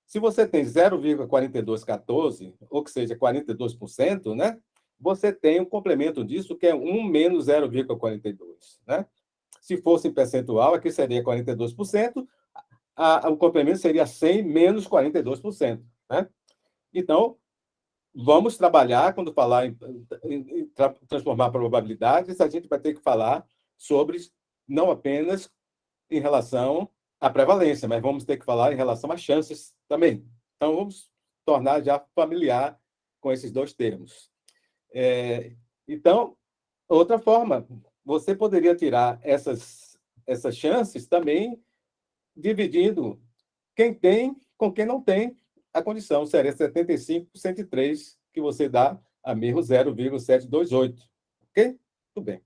Se você tem 0,4214, ou que seja 42%, né? Você tem um complemento disso, que é 1 menos 0,42. Né? Se fosse em percentual, aqui seria 42%, o complemento seria 100 menos 42%. Né? Então, vamos trabalhar, quando falar em transformar probabilidades, a gente vai ter que falar sobre não apenas em relação à prevalência, mas vamos ter que falar em relação às chances também. Então, vamos tornar já familiar com esses 2 termos. Então, outra forma, você poderia tirar essas chances também dividindo quem tem com quem não tem a condição. Seria 75 por 103, que você dá a mesmo 0,728. Ok? Tudo bem.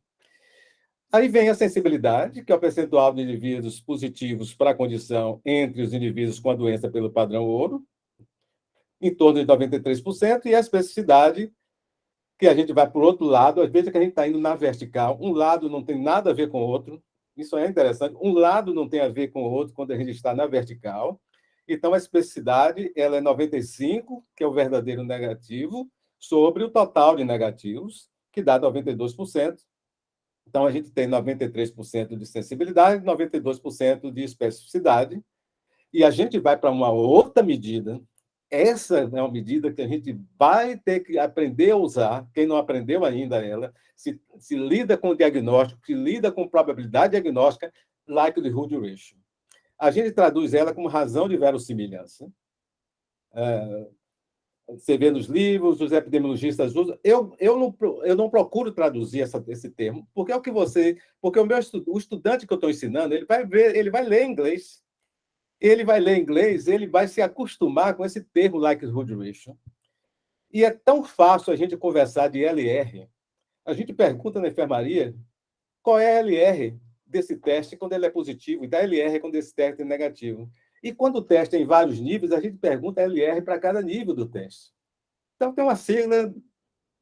Aí vem a sensibilidade, que é o percentual de indivíduos positivos para a condição entre os indivíduos com a doença pelo padrão ouro, em torno de 93%, e a especificidade, que a gente vai para o outro lado, às vezes que a gente está indo na vertical, um lado não tem nada a ver com o outro, isso é interessante, um lado não tem a ver com o outro quando a gente está na vertical, então a especificidade ela é 95, que é o verdadeiro negativo, sobre o total de negativos, que dá 92%. Então, a gente tem 93% de sensibilidade, 92% de especificidade, e a gente vai para uma outra medida. Essa é uma medida que a gente vai ter que aprender a usar, quem não aprendeu ainda ela, se lida com o diagnóstico, se lida com probabilidade diagnóstica, likelihood ratio. A gente traduz ela como razão de verossimilhança. Você vê nos livros, os epidemiologistas usam. Eu não procuro traduzir esse termo, porque é o que porque o estudante que eu estou ensinando, ele vai ler inglês. Ele vai ler inglês, ele vai se acostumar com esse termo likelihood ratio. E é tão fácil a gente conversar de LR. A gente pergunta na enfermaria qual é a LR desse teste quando ele é positivo e da LR quando esse teste é negativo. E quando o teste é em vários níveis, a gente pergunta a LR para cada nível do teste. Então, tem uma sigla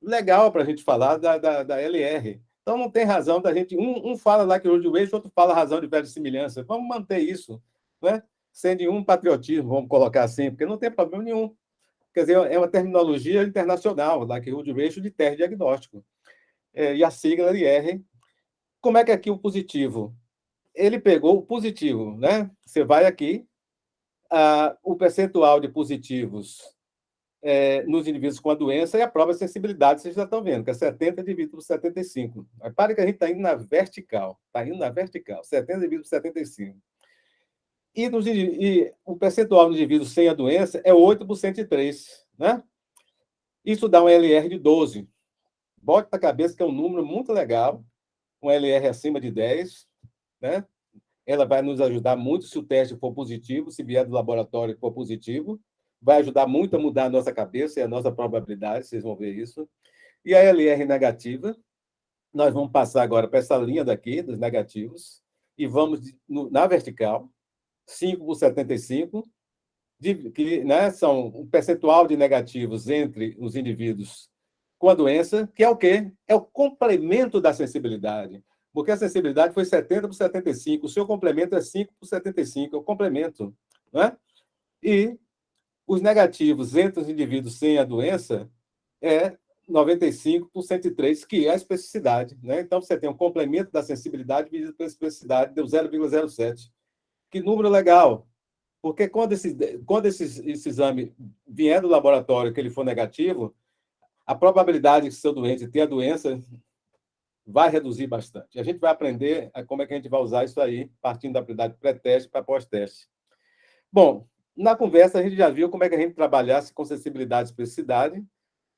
legal para a gente falar da LR. Então, não tem razão da gente... Um fala likelihood ratio, outro fala razão de verossimilhança. Vamos manter isso, né? Sem nenhum patriotismo, vamos colocar assim, porque não tem problema nenhum. Quer dizer, é uma terminologia internacional, likelihood ratio de teste diagnóstico. E a sigla LR. Como é que é aqui o positivo? Ele pegou o positivo, né? Você vai aqui, o percentual de positivos nos indivíduos com a doença e a prova de sensibilidade, vocês já estão vendo, que é 70 dividido por 75. Repare que a gente está indo na vertical. Está indo na vertical, 70 dividido por 75. E o percentual dos indivíduos sem a doença é 8 por 103, né? Isso dá um LR de 12. Bote na cabeça que é um número muito legal, um LR acima de 10, né? Ela vai nos ajudar muito se o teste for positivo, se vier do laboratório e for positivo, vai ajudar muito a mudar a nossa cabeça e a nossa probabilidade, vocês vão ver isso. E a LR negativa, nós vamos passar agora para essa linha daqui, dos negativos, e vamos na vertical, 5 por 75, que, né, são um percentual de negativos entre os indivíduos com a doença, que é o quê? É o complemento da sensibilidade. Porque a sensibilidade foi 70 por 75, o seu complemento é 5 por 75, é o complemento. Né? E os negativos entre os indivíduos sem a doença é 95 por 103, que é a especificidade. Né? Então, você tem um complemento da sensibilidade dividido pela especificidade, deu 0,07. Que número legal! Porque quando esse exame vier do laboratório, que ele for negativo, a probabilidade de seu doente ter a doença vai reduzir bastante. A gente vai aprender como é que a gente vai usar isso aí, partindo da habilidade pré-teste para pós-teste. Bom, na conversa a gente já viu como é que a gente trabalhasse com sensibilidade e especificidade,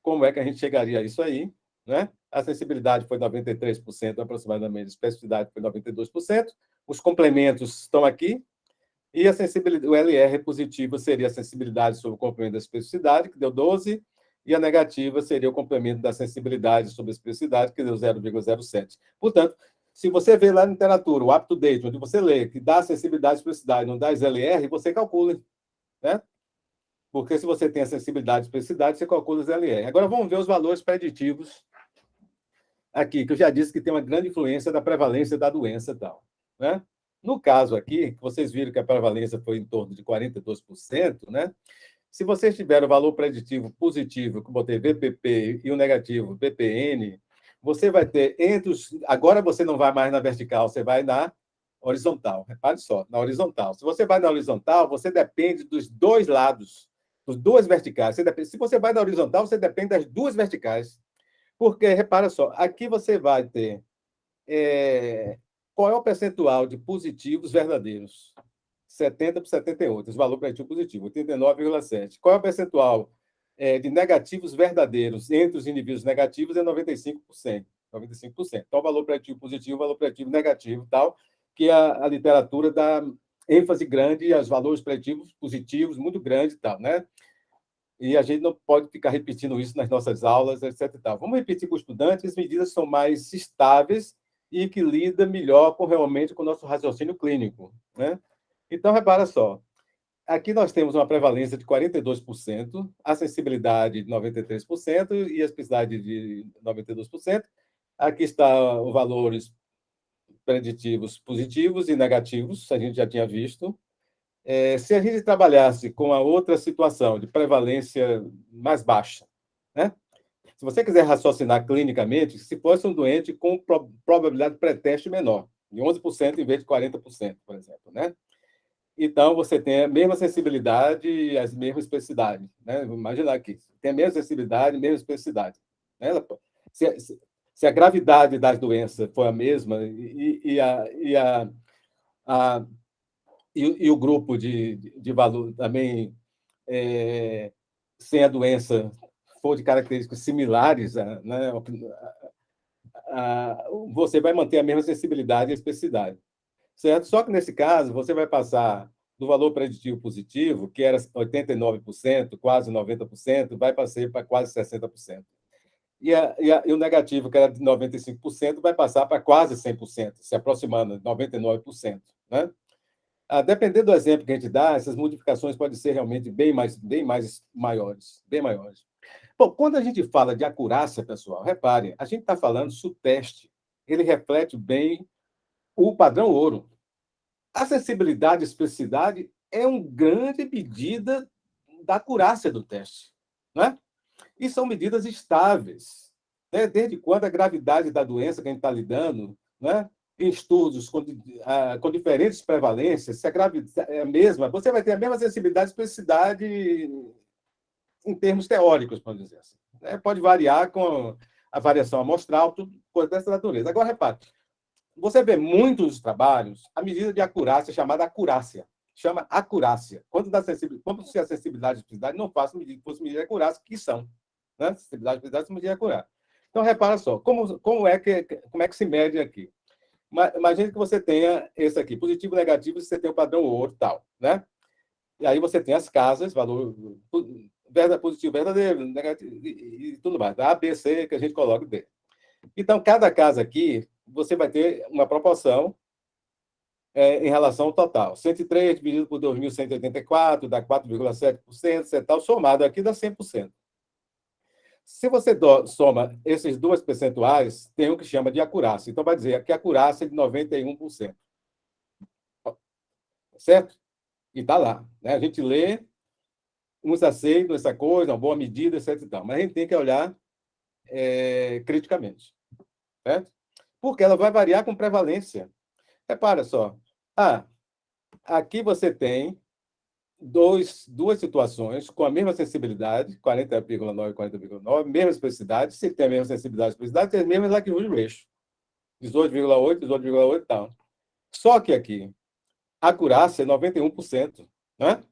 como é que a gente chegaria a isso aí, né? A sensibilidade foi 93% aproximadamente, a especificidade foi 92%, os complementos estão aqui, e a sensibilidade, o LR positivo seria a sensibilidade sobre o complemento da especificidade, que deu 12, e a negativa seria o complemento da sensibilidade sobre a especificidade, que deu 0,07. Portanto, se você vê lá na literatura, o up-to-date, onde você lê que dá sensibilidade e especificidade, não dá LR, você calcula, né? Porque se você tem a sensibilidade e especificidade, você calcula os LR. Agora vamos ver os valores preditivos aqui, que eu já disse que tem uma grande influência da prevalência da doença e tal, né? No caso aqui, vocês viram que a prevalência foi em torno de 42%, né? Se vocês tiverem o valor preditivo positivo, que eu botei VPP, e o negativo, VPN, você vai ter entre os... Agora você não vai mais na vertical, você vai na horizontal. Repare só, na horizontal. Se você vai na horizontal, você depende dos dois lados, dos duas verticais. Se você vai na horizontal, você depende das duas verticais. Porque, repara só, aqui você vai ter... qual é o percentual de positivos verdadeiros? 70 por 78, esse valor preditivo positivo, 89,7. Qual é o percentual de negativos verdadeiros entre os indivíduos negativos? É 95%. 95%. Então, o valor preditivo positivo, o valor preditivo negativo, tal, que a literatura dá ênfase grande aos valores preditivos positivos, muito grande, tal, né? E a gente não pode ficar repetindo isso nas nossas aulas, etc. Tal. Vamos repetir com os estudantes, as medidas são mais estáveis e que lidam melhor realmente com o nosso raciocínio clínico, né? Então, repara só, aqui nós temos uma prevalência de 42%, a sensibilidade de 93% e a especificidade de 92%. Aqui está os valores preditivos positivos e negativos, a gente já tinha visto. Se a gente trabalhasse com a outra situação de prevalência mais baixa, né? Se você quiser raciocinar clinicamente, se fosse um doente com probabilidade pré-teste menor, de 11% em vez de 40%, por exemplo, né? Então, você tem a mesma sensibilidade e as mesmas especificidades, né? Vou imaginar aqui. Tem a mesma sensibilidade e mesma especificidade, né? Se a gravidade das doenças for a mesma e o grupo de valor também sem a doença for de características similares, né, você vai manter a mesma sensibilidade e especificidade, certo? Só que nesse caso, você vai passar do valor preditivo positivo, que era 89%, quase 90%, vai passar para quase 60%. E o negativo, que era de 95%, vai passar para quase 100%, se aproximando de 99%, né? Dependendo do exemplo que a gente dá, essas modificações podem ser realmente bem mais maiores, bem maiores. Bom, quando a gente fala de acurácia, pessoal, reparem, a gente está falando se o teste ele reflete bem o padrão ouro. A sensibilidade e especificidade é uma grande medida da acurácia do teste, né? E são medidas estáveis, né? Desde quando a gravidade da doença que a gente está lidando, né? Em estudos com diferentes prevalências, se a gravidade é a mesma, você vai ter a mesma sensibilidade e especificidade em termos teóricos, podemos dizer assim. Pode variar com a variação amostral, tudo, coisa dessa natureza. Agora, repare, você vê muitos trabalhos, a medida de acurácia chamada acurácia. Chama acurácia. Quando se a sensibilidade e especificidade não fosse medida de acurácia, que são. Né? Sensibilidade e especificidade são medida de acurácia. Então, repara só, como é que se mede aqui? Imagine que você tenha esse aqui, positivo, negativo, você tem o padrão ouro e tal, né? E aí você tem as casas, valor positivo, verdadeiro, negativo, e tudo mais. A, B, C, que a gente coloca D. Então, cada casa aqui, você vai ter uma proporção em relação ao total. 103 dividido por 2.184 dá 4,7%, tal, somado aqui dá 100%. Se você soma esses duas percentuais, tem um que chama de acurácia. Então, vai dizer que a acurácia é de 91%. Certo? E está lá. Né? A gente lê, uns aceitam essa coisa, uma boa medida, etc. Mas a gente tem que olhar criticamente. Certo? Porque ela vai variar com prevalência. Repara só. Aqui você tem duas situações com a mesma sensibilidade, 40,9 e 40,9, mesma especificidade. Se tem a mesma sensibilidade e especificidade, tem a mesma likelihood ratio. 18,8, 18,8 e tal. Só que aqui, a acurácia é 91%, né?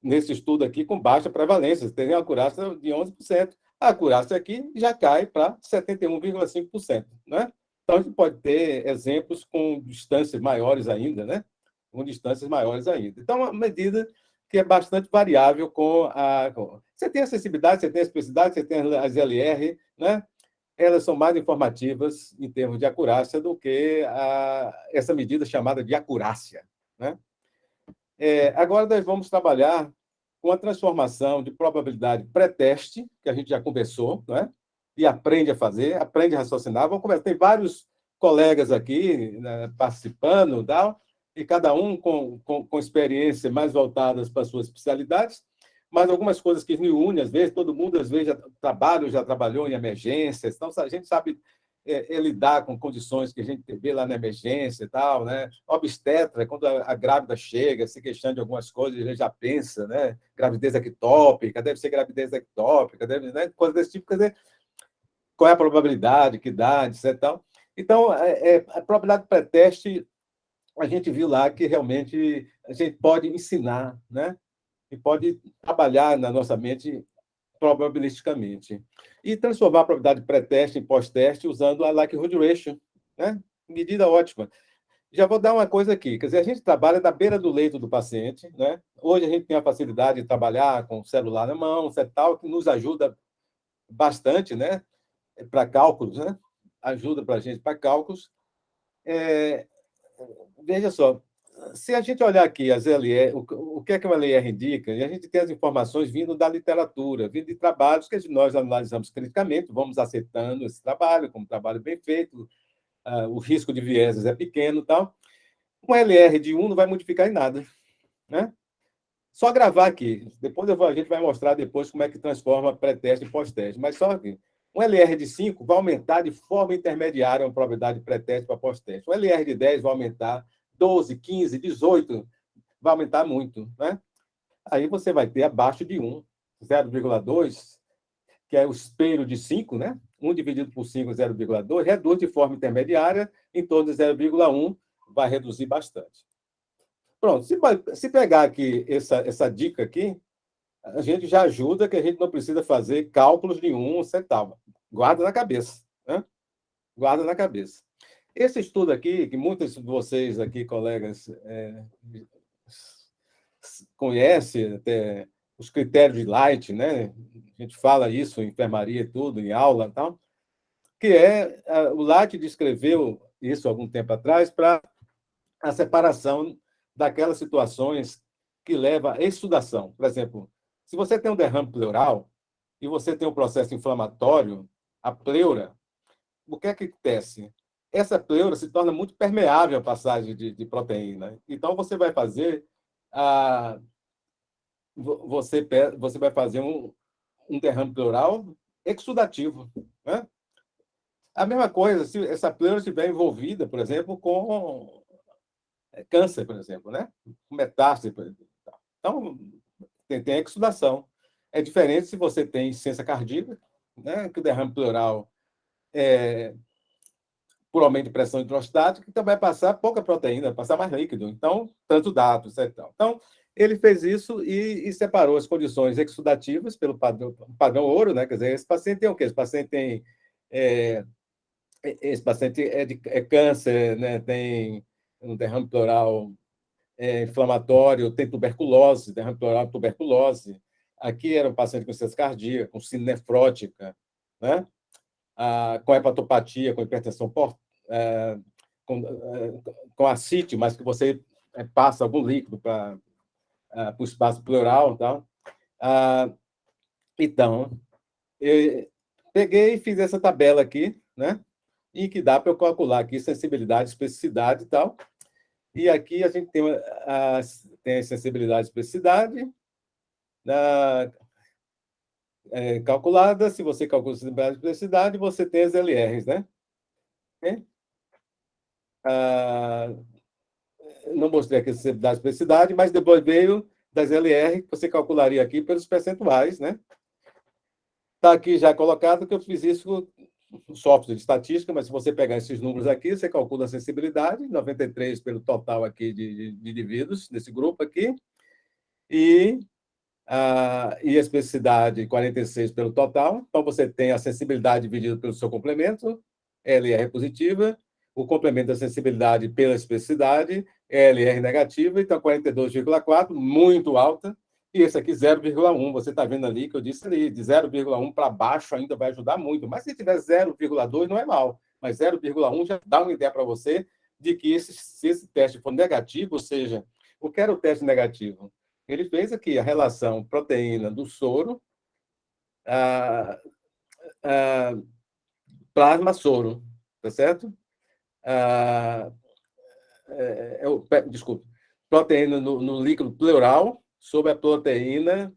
Nesse estudo aqui, com baixa prevalência. Você tem uma acurácia de 11%. A acurácia aqui já cai para 71,5%, né? Então, a gente pode ter exemplos com distâncias maiores ainda, né? Com distâncias maiores ainda. Então, é uma medida que é bastante variável Você tem a acessibilidade, você tem a especificidade, você tem as LR, né? Elas são mais informativas em termos de acurácia do que essa medida chamada de acurácia, né? Agora nós vamos trabalhar com a transformação de probabilidade pré-teste, que a gente já conversou, né? E aprende a fazer, aprende a raciocinar. Vamos conversar. Tem vários colegas aqui, né, participando, tal, e cada um com experiência mais voltadas para as suas especialidades, mas algumas coisas que me unem, às vezes, todo mundo, às vezes, já trabalhou em emergências, então a gente sabe lidar com condições que a gente vê lá na emergência e tal, né? Obstetra, quando a grávida chega, se queixando de algumas coisas, a gente já pensa, né? Gravidez ectópica, deve ser gravidez ectópica, né? Coisa desse tipo, quer dizer, qual é a probabilidade que dá, etc. Tal. Então, a probabilidade pré-teste, a gente viu lá que realmente a gente pode ensinar, né? E pode trabalhar na nossa mente probabilisticamente. E transformar a probabilidade pré-teste em pós-teste usando a likelihood ratio, né? Medida ótima. Já vou dar uma coisa aqui, quer dizer, a gente trabalha na beira do leito do paciente, né? Hoje a gente tem a facilidade de trabalhar com o celular na mão, tal, que nos ajuda bastante, né? Para cálculos, né? Ajuda para a gente para cálculos. Veja só, se a gente olhar aqui as LR, o que é que uma LR indica, e a gente tem as informações vindo da literatura, vindo de trabalhos que nós analisamos criticamente, vamos aceitando esse trabalho como um trabalho bem feito, o risco de vieses é pequeno e tal. Um LR de 1 não vai modificar em nada, né? Só gravar aqui. Depois a gente vai mostrar depois como é que transforma pré-teste e pós-teste. Mas só aqui. Um LR de 5 vai aumentar de forma intermediária a probabilidade de pré-teste para pós-teste. Um LR de 10 vai aumentar 12, 15, 18, vai aumentar muito, né? Aí você vai ter abaixo de 1, 0,2, que é o espelho de 5, né? 1 dividido por 5, 0,2, reduz de forma intermediária, em torno de 0,1, vai reduzir bastante. Pronto, se pegar aqui essa dica aqui, a gente já ajuda que a gente não precisa fazer cálculos de 1 centavo. Guarda na cabeça, né? Guarda na cabeça. Esse estudo aqui, que muitos de vocês aqui, colegas, conhecem até os critérios de Light, né? A gente fala isso em enfermaria e tudo, em aula e tal, que o Light descreveu isso algum tempo atrás para a separação daquelas situações que levam à exsudação. Por exemplo, se você tem um derrame pleural e você tem um processo inflamatório, a pleura, o que é que acontece? Essa pleura se torna muito permeável à passagem de proteína. Então, você vai fazer você vai fazer um derrame pleural exudativo, né? A mesma coisa se essa pleura estiver envolvida, por exemplo, com câncer, por exemplo, né? Com metástase, por exemplo. Então, tem a exudação. É diferente se você tem insuficiência cardíaca, né? Que o derrame pleural é por aumento de pressão hidrostática, então vai passar pouca proteína, vai passar mais líquido. Então, tanto dados, etc. Então, ele fez isso e separou as condições exudativas pelo padrão ouro, né? Quer dizer, esse paciente tem o quê? Esse paciente é câncer, né? Tem um derrame pleural inflamatório, tem tuberculose, derrame pleural, tuberculose. Aqui era um paciente com insuficiência cardíaca, com síndrome nefrótica, né? Com hepatopatia, com hipertensão com ascite, mas que você passa algum líquido para o espaço pleural e tal. Então, eu peguei e fiz essa tabela aqui, né? E que dá para eu calcular aqui sensibilidade, especificidade e tal. E aqui a gente tem a sensibilidade e especificidade calculada. Se você calcula a sensibilidade e especificidade, você tem as LRs, né? Não mostrei aqui a sensibilidade e especificidade, mas depois veio das LR, que você calcularia aqui pelos percentuais, né? Está aqui já colocado que eu fiz isso com software de estatística, mas se você pegar esses números aqui, você calcula a sensibilidade, 93 pelo total aqui de indivíduos desse grupo aqui, e a especificidade 46 pelo total. Então, você tem a sensibilidade dividida pelo seu complemento, LR positiva, o complemento da sensibilidade pela especificidade, LR negativa, então 42,4, muito alta, e esse aqui 0,1. Você está vendo ali que eu disse ali, de 0,1 para baixo ainda vai ajudar muito, mas se tiver 0,2 não é mal, mas 0,1 já dá uma ideia para você de que se esse teste for negativo, ou seja, o que era o teste negativo? Ele fez aqui a relação proteína do soro, plasma soro, tá certo? Desculpe, proteína no líquido pleural sobre a proteína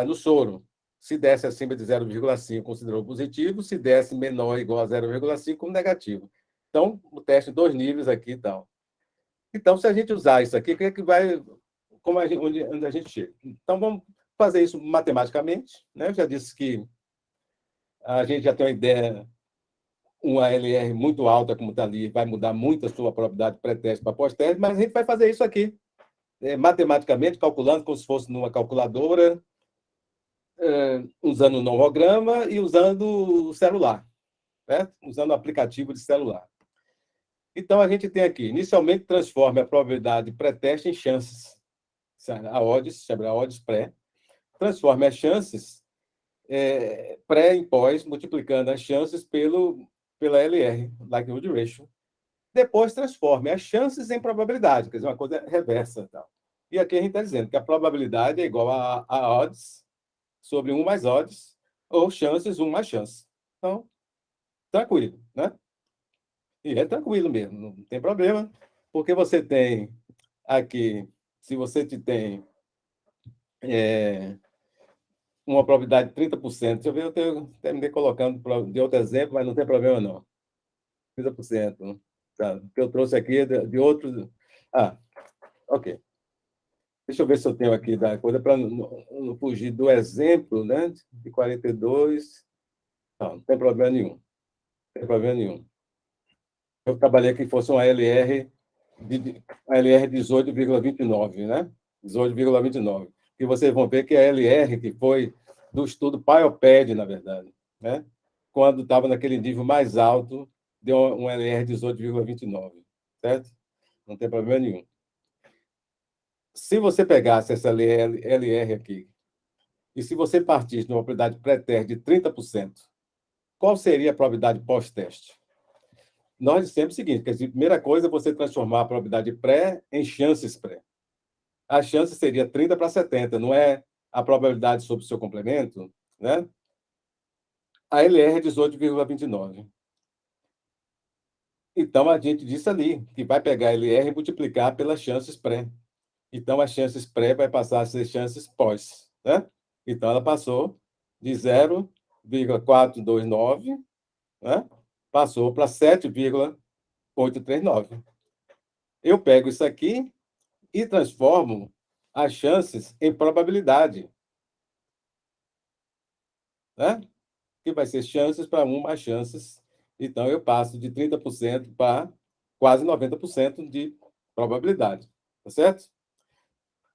no soro. Se desse acima de 0,5, considerou positivo, se desse menor ou igual a 0,5, como negativo. Então, o teste em 2 níveis aqui e tal. Então, se a gente usar isso aqui, o que é que vai. Onde a gente chega? Então, vamos fazer isso matematicamente, né? Eu já disse que a gente já tem uma ideia, uma LR muito alta, como está ali, vai mudar muito a sua probabilidade pré-teste para pós-teste, mas a gente vai fazer isso aqui, matematicamente, calculando como se fosse numa calculadora, usando o nomograma e usando o celular, certo? Usando o aplicativo de celular. Então, a gente tem aqui, inicialmente, transforma a probabilidade pré-teste em chances. A odds, chama a odds pré, transforma as chances pré e pós, multiplicando as chances pela LR, Likelihood Ratio. depois transforme as chances em probabilidade, quer dizer, uma coisa reversa. Tal. E aqui a gente está dizendo que a probabilidade é igual a odds sobre 1 mais odds, ou chances 1 mais chance. Então, tranquilo, né? E é tranquilo mesmo, não tem problema, porque você tem aqui, se você tem uma probabilidade de 30%, deixa eu ver, terminei colocando de outro exemplo, mas não tem problema não. 30%. Tá, que eu trouxe aqui de outros. Ah, ok. Deixa eu ver se eu tenho aqui da coisa para não fugir do exemplo, né? De 42. Não tem problema nenhum. Não tem problema nenhum. Eu trabalhei que fosse uma LR, uma LR 18,29, né? 18,29. E vocês vão ver que a LR, que foi do estudo PIOPED, na verdade, né? Quando estava naquele nível mais alto, deu um LR 18,29, certo? Não tem problema nenhum. Se você pegasse essa LR aqui, e se você partisse de uma probabilidade pré-teste de 30%, qual seria a probabilidade pós-teste? Nós dissemos o seguinte, que a primeira coisa é você transformar a probabilidade pré em chances pré. A chance seria 30 para 70, não é a probabilidade sobre o seu complemento, né? A LR é 18,29. Então, a gente disse ali que vai pegar a LR e multiplicar pelas chances pré. Então, as chances pré vai passar a ser chances pós, né? Então, ela passou de 0,429, né? Passou para 7,839. Eu pego isso aqui e transformo as chances em probabilidade, né? Que vai ser chances para 1 mais chances. Então, eu passo de 30% para quase 90% de probabilidade. Tá certo?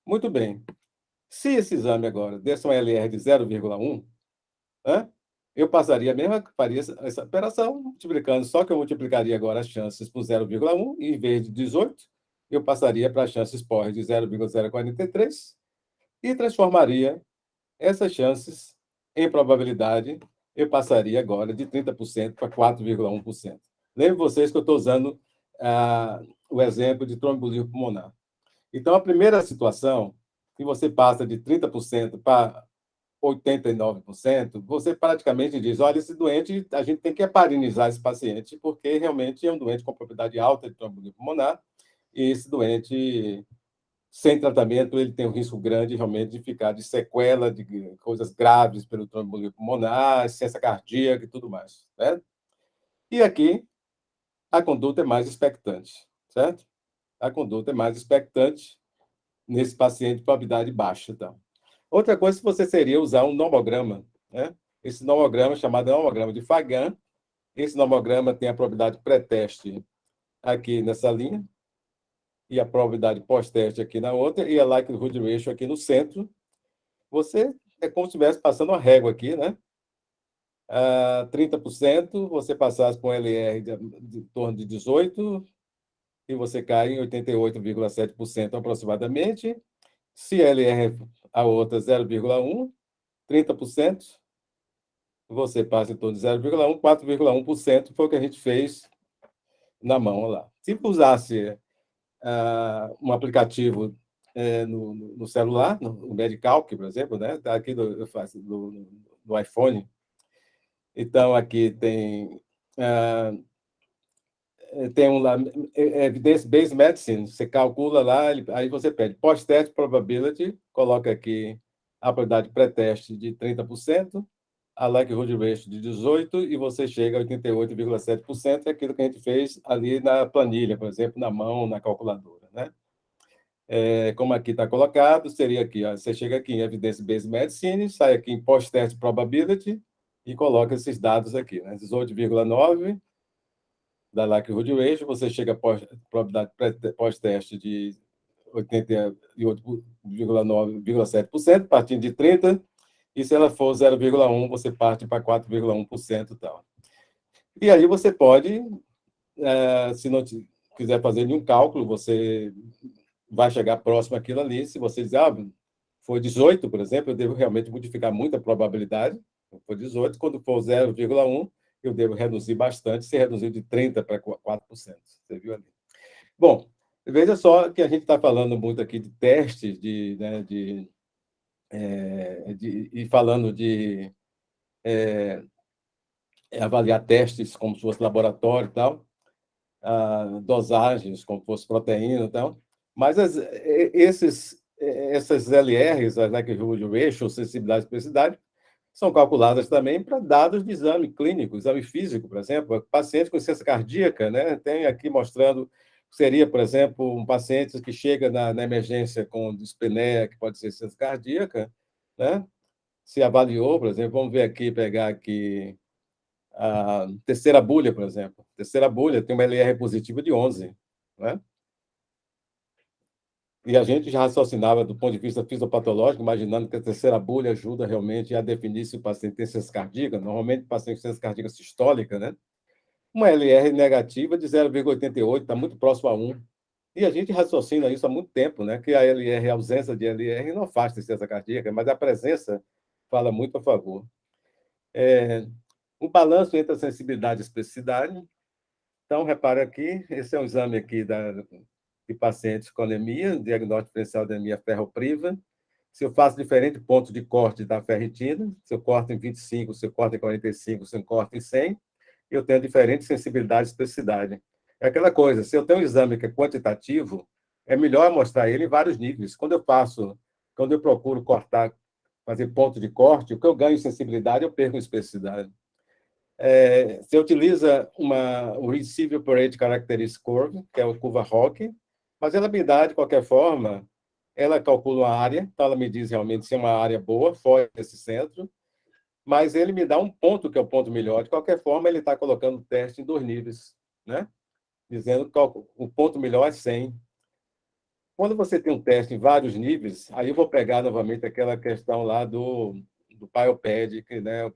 Muito bem. Se esse exame agora desse uma LR de 0,1, né, eu passaria a mesma, faria essa operação multiplicando, só que eu multiplicaria agora as chances por 0,1, e em vez de 18, eu passaria para as chances pós de 0,043 e transformaria essas chances em probabilidade, eu passaria agora de 30% para 4,1%. Lembre vocês que eu estou usando o exemplo de tromboembolismo pulmonar. Então, a primeira situação, que você passa de 30% para 89%, você praticamente diz, olha, esse doente, a gente tem que heparinizar esse paciente, porque realmente é um doente com probabilidade alta de tromboembolismo pulmonar, e esse doente, sem tratamento, ele tem um risco grande, realmente, de ficar de sequela de coisas graves pelo tromboembolismo pulmonar, insuficiência cardíaca e tudo mais, certo? E aqui, a conduta é mais expectante, certo? A conduta é mais expectante nesse paciente de probabilidade baixa, então. Outra coisa que você seria usar um nomograma, né? Esse nomograma chamado nomograma de Fagan. Esse nomograma tem a probabilidade pré-teste aqui nessa linha e a probabilidade pós-teste aqui na outra e a likelihood ratio aqui no centro. Você é como se estivesse passando uma régua aqui, né? 30%, você passasse com LR de torno de 18 e você cai em 88,7% aproximadamente. Se LR a outra 0,1, 30%, você passa em torno de 0,1, 4,1% foi o que a gente fez na mão lá. Se usasse um aplicativo no celular, no Medicalc, por exemplo, né? Tá aqui eu faço no iPhone. Então, aqui tem um lá, Evidence-Based Medicine, você calcula lá, aí você pede post-test probability, coloca aqui a probabilidade pré-teste de 30%, a likelihood ratio de 18%, e você chega a 88,7%, é aquilo que a gente fez ali na planilha, por exemplo, na mão, na calculadora, né? Como aqui está colocado, seria aqui, ó, você chega aqui em Evidence-Based Medicine, sai aqui em Post-Test Probability e coloca esses dados aqui, né? 18,9% da likelihood ratio, você chega a probabilidade pós-teste de 88,9,7%, partindo de 30%, e se ela for 0,1, você parte para 4,1% e tal. E aí você pode, se não quiser fazer nenhum cálculo, você vai chegar próximo àquilo ali. Se você dizer, foi 18, por exemplo, eu devo realmente modificar muita probabilidade, foi 18, quando for 0,1, eu devo reduzir bastante. Você reduziu de 30% para 4%. Você viu ali? Bom, veja só que a gente está falando muito aqui de testes, né, e falando de avaliar testes como se fosse laboratório e tal, dosagens como se fosse proteína e tal, mas essas LRs, as likelihood ratio, sensibilidade e especificidade, são calculadas também para dados de exame clínico, exame físico, por exemplo. Paciente com insuficiência cardíaca, né? Tem aqui mostrando, seria, por exemplo, um paciente que chega na emergência com dispneia, que pode ser insuficiência cardíaca, né? Se avaliou, por exemplo, vamos ver aqui, pegar aqui a terceira bulha, por exemplo. Terceira bulha tem uma LR positiva de 11, né? E a gente já raciocinava do ponto de vista fisiopatológico, imaginando que a terceira bolha ajuda realmente a definir se o paciente tem insuficiência cardíaca. Normalmente, o paciente com insuficiência cardíaca sistólica, né? Uma LR negativa de 0,88, está muito próximo a 1. E a gente raciocina isso há muito tempo, né? Que a LR, a ausência de LR, não faz insuficiência cardíaca, mas a presença fala muito a favor. O balanço entre a sensibilidade e a especificidade. Então, repare aqui, esse é um exame aqui de pacientes com anemia, diagnóstico diferencial de anemia ferropriva. Se eu faço diferente ponto de corte da ferritina, se eu corto em 25, se eu corto em 45, se eu corto em 100, eu tenho diferente sensibilidade e especificidade. É aquela coisa, se eu tenho um exame que é quantitativo, é melhor mostrar ele em vários níveis. Quando eu procuro cortar, fazer ponto de corte, o que eu ganho em sensibilidade, eu perco em especificidade. Você utiliza o Receiver Operate Characteristic Curve, que é a curva ROC, mas ela me dá, de qualquer forma, ela calcula uma área, então ela me diz realmente se é uma área boa, fora desse centro, mas ele me dá um ponto, que é o ponto melhor. De qualquer forma, ele está colocando o teste em 2 níveis, né? Dizendo que o ponto melhor é 100. Quando você tem um teste em vários níveis, aí eu vou pegar novamente aquela questão lá do PyOPad, que, né,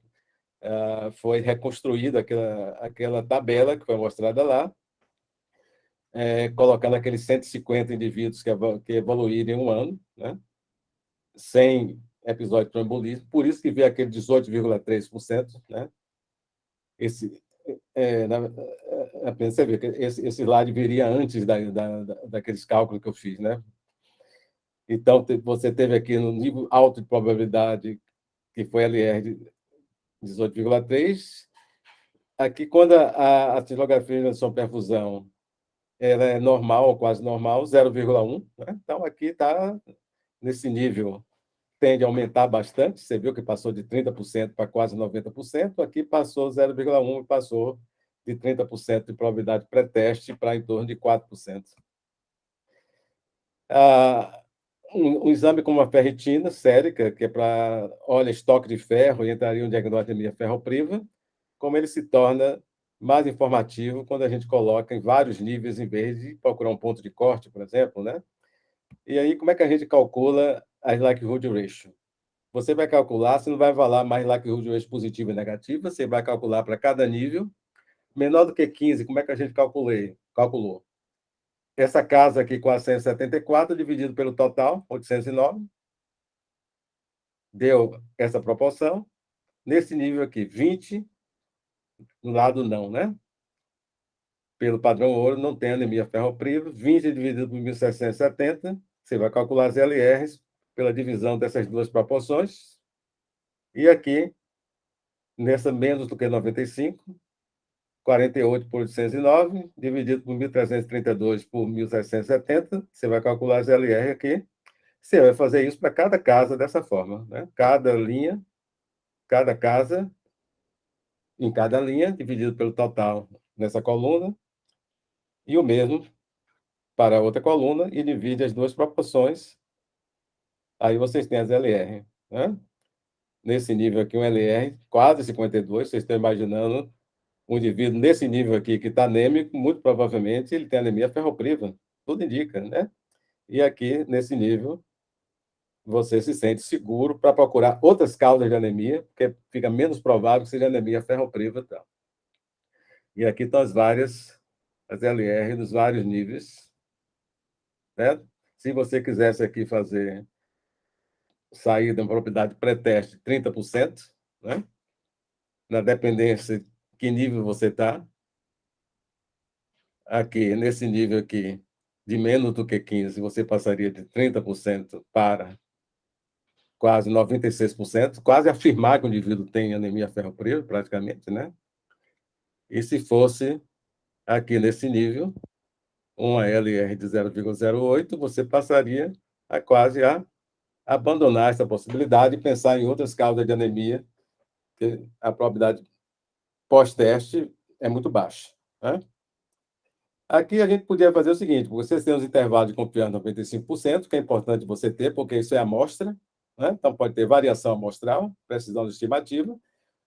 foi reconstruída aquela tabela que foi mostrada lá, colocando aqueles 150 indivíduos que evoluíram em um ano, né, sem episódio de trombolismo, por isso que veio aquele 18,3%, né? Você vê que esse slide viria antes daqueles cálculos que eu fiz, né? Então, você teve aqui no nível alto de probabilidade, que foi LR de 18,3. Aqui, quando a acinografia de perfusão ela é normal ou quase normal, 0,1. Né? Então, aqui está nesse nível, tende a aumentar bastante. Você viu que passou de 30% para quase 90%. Aqui passou 0,1 e passou de 30% de probabilidade pré-teste para em torno de 4%. Um exame como a ferritina sérica, que é para, olha, estoque de ferro, e entraria um diagnóstico de anemia ferropriva, como ele se torna mais informativo quando a gente coloca em vários níveis, em vez de procurar um ponto de corte, por exemplo, né? E aí, como é que a gente calcula as likelihood ratio? Você vai calcular, você não vai falar mais likelihood ratio positiva e negativa, você vai calcular para cada nível. Menor do que 15, como é que a gente calculou? Essa casa aqui, 474, dividido pelo total, 809, deu essa proporção. Nesse nível aqui, 20, no lado não, né? Pelo padrão ouro, não tem anemia ferropriva. 20 dividido por 1.670, você vai calcular as LRs pela divisão dessas duas proporções. E aqui, nessa menos do que 95, 48 por 809, dividido por 1.332 por 1.770, você vai calcular as LR aqui. Você vai fazer isso para cada casa dessa forma, né? Cada linha, cada casa, em cada linha, dividido pelo total nessa coluna, e o mesmo para a outra coluna, e divide as duas proporções. Aí vocês têm as LR, né? Nesse nível aqui, um LR quase 52, vocês estão imaginando um indivíduo nesse nível aqui que está anêmico, muito provavelmente ele tem anemia ferropriva, tudo indica, né? E aqui, nesse nível, você se sente seguro para procurar outras causas de anemia, porque fica menos provável que seja anemia ferropriva e tal. E aqui estão as LR dos vários níveis, né? Se você quisesse aqui sair da propriedade pré-teste 30%, né? Na dependência Que nível você está? Aqui, nesse nível aqui, de menos do que 15, você passaria de 30% para quase 96%, quase afirmar que o indivíduo tem anemia ferropriva, praticamente, né? E se fosse aqui nesse nível, uma LR de 0,08, você passaria a quase a abandonar essa possibilidade e pensar em outras causas de anemia, que a probabilidade pós-teste é muito baixa, né? Aqui a gente podia fazer o seguinte: vocês têm os intervalos de confiança de 95%, que é importante você ter, porque isso é amostra, né? Então pode ter variação amostral, precisão de estimativa.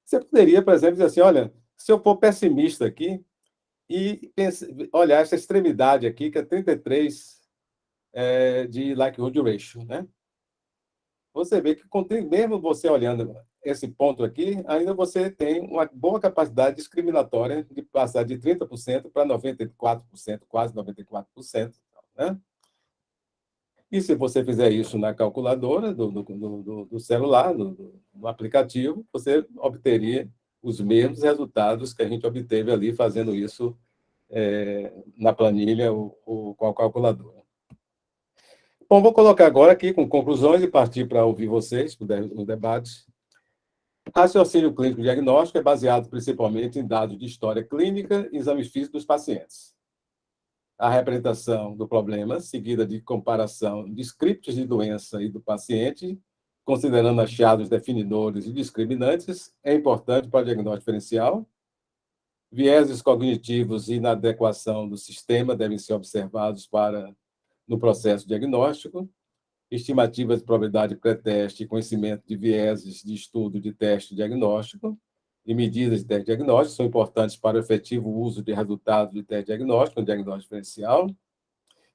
Você poderia, por exemplo, dizer assim: olha, se eu for pessimista aqui e olhar essa extremidade aqui, que é 33 de likelihood ratio, né? Você vê que, mesmo você olhando esse ponto aqui, ainda você tem uma boa capacidade discriminatória de passar de 30% para 94%, quase 94%. Né? E se você fizer isso na calculadora do celular, no aplicativo, você obteria os mesmos resultados que a gente obteve ali fazendo isso na planilha ou com a calculadora. Bom, vou colocar agora aqui com conclusões e partir para ouvir vocês, o debate. Raciocínio clínico diagnóstico é baseado principalmente em dados de história clínica e exames físicos dos pacientes. A representação do problema, seguida de comparação de scripts de doença e do paciente, considerando achados definidores e discriminantes, é importante para o diagnóstico diferencial. Vieses cognitivos e inadequação do sistema devem ser observados no processo diagnóstico. Estimativas de probabilidade pré-teste e conhecimento de vieses de estudo de teste diagnóstico e medidas de teste diagnóstico são importantes para o efetivo uso de resultados de teste diagnóstico, no diagnóstico diferencial.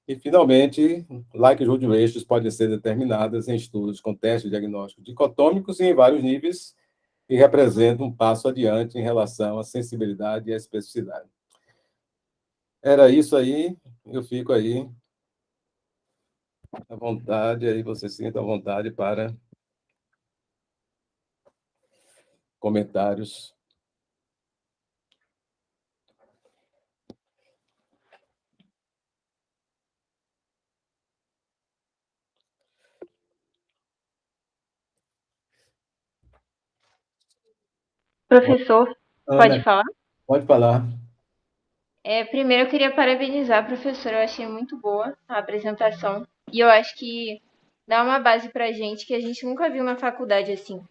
E, finalmente, likelihood ratios podem ser determinadas em estudos com testes diagnósticos dicotômicos e em vários níveis, que representam um passo adiante em relação à sensibilidade e à especificidade. Era isso aí, eu fico aí à vontade, aí você sinta à vontade para comentários. Professor, pode Ana, falar? pode falar. Primeiro eu queria parabenizar a professora, eu achei muito boa a apresentação. E eu acho que dá uma base pra gente que a gente nunca viu na faculdade assim.